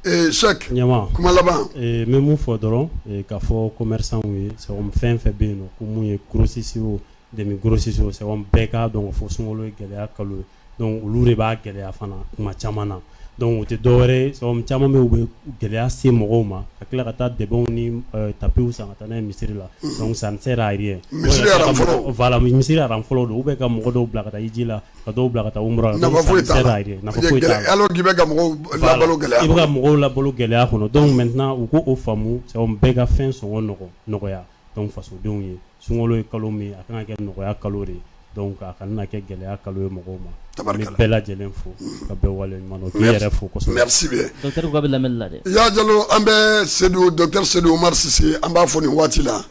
Cheikh ɲama kuma laban n bɛ mun fɔ dɔrɔn k'a fɔ commerçant ye sɛgɛn fɛn fɛn bɛ yen nɔ ko mun ye grossiste o demi grossiste o sɛgɛn bɛɛ k'a dɔn k'a fɔ sunkalo ye gɛlɛya kalo ye donc olu de b'a gɛlɛya fana kuma caman na donc o tɛ dɔwɛrɛ ye sɛgɛn caman bɛ yen u bɛ gɛlɛya se mɔgɔw ma ka tila ka taa dɛbɛnw ni tapiw san ka taa n'a ye misiri la donc ça ne sert à rien voilà misiri aran fɔlɔ don ou bien ka mɔgɔ dɔw bila ka taa hiji la ka dɔw bila ka taa umra la donc ça ne sert à rien nafa foyi t'a la alors k'i bɛ ka mɔgɔw labalo gɛlɛya i bɛ ka mɔgɔw labalo gɛlɛya kɔnɔ donc maintenant u ko o faamu sɛgɛn bɛɛ ka fɛn sɔngɔ nɔgɔya donc fasodenw ye sunkalo ye kalo min a kan ka kɛ nɔgɔya kalo de donc a kana kɛ gɛlɛya kalo ye mɔgɔw ma tabarikala bɛɛ lajɛlen fo ka bɛɛ wale ɲuman na k'i yɛrɛ fo kosɛbɛ merci bien docteur ko a bɛ lamɛnni la dɛ Ya Jalo an bɛ Seydou docteur Seydou Omar Cissé an b'a fɔ nin waati la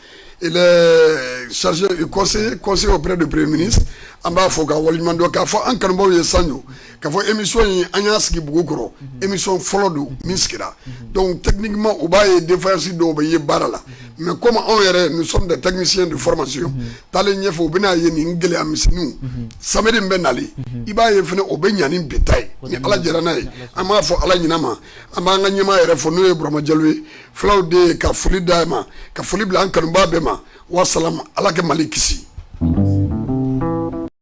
il est chargé du conseil auprès du premier ministre an b'a fɔ ka wale ɲuman dɔn k'a fɔ an kanubaw ye sanjo k'a fɔ émission in an y'a sigi bugu kɔrɔ émission fɔlɔ don min sigira donc techniquement u b'a ye défaillance dɔw bɛ ye baara la mais comme anw yɛrɛ nous sommes des techniciens de formation taalen ɲɛfɛ u bɛna ye nin gɛlɛya misɛnninw samedi bɛ nali i b'a ye fana o bɛ ɲa ni bi ta ye ni ala jɛra n'a ye an b'a fɔ ala ɲina ma an b'an ka ɲɛmaa yɛrɛ fɔ n'o ye Burama Jalo ye fulaw de ye ka foli d'a ma ka foli bila an kanubaa bɛɛ ma wa salam ala kɛ Mali kisi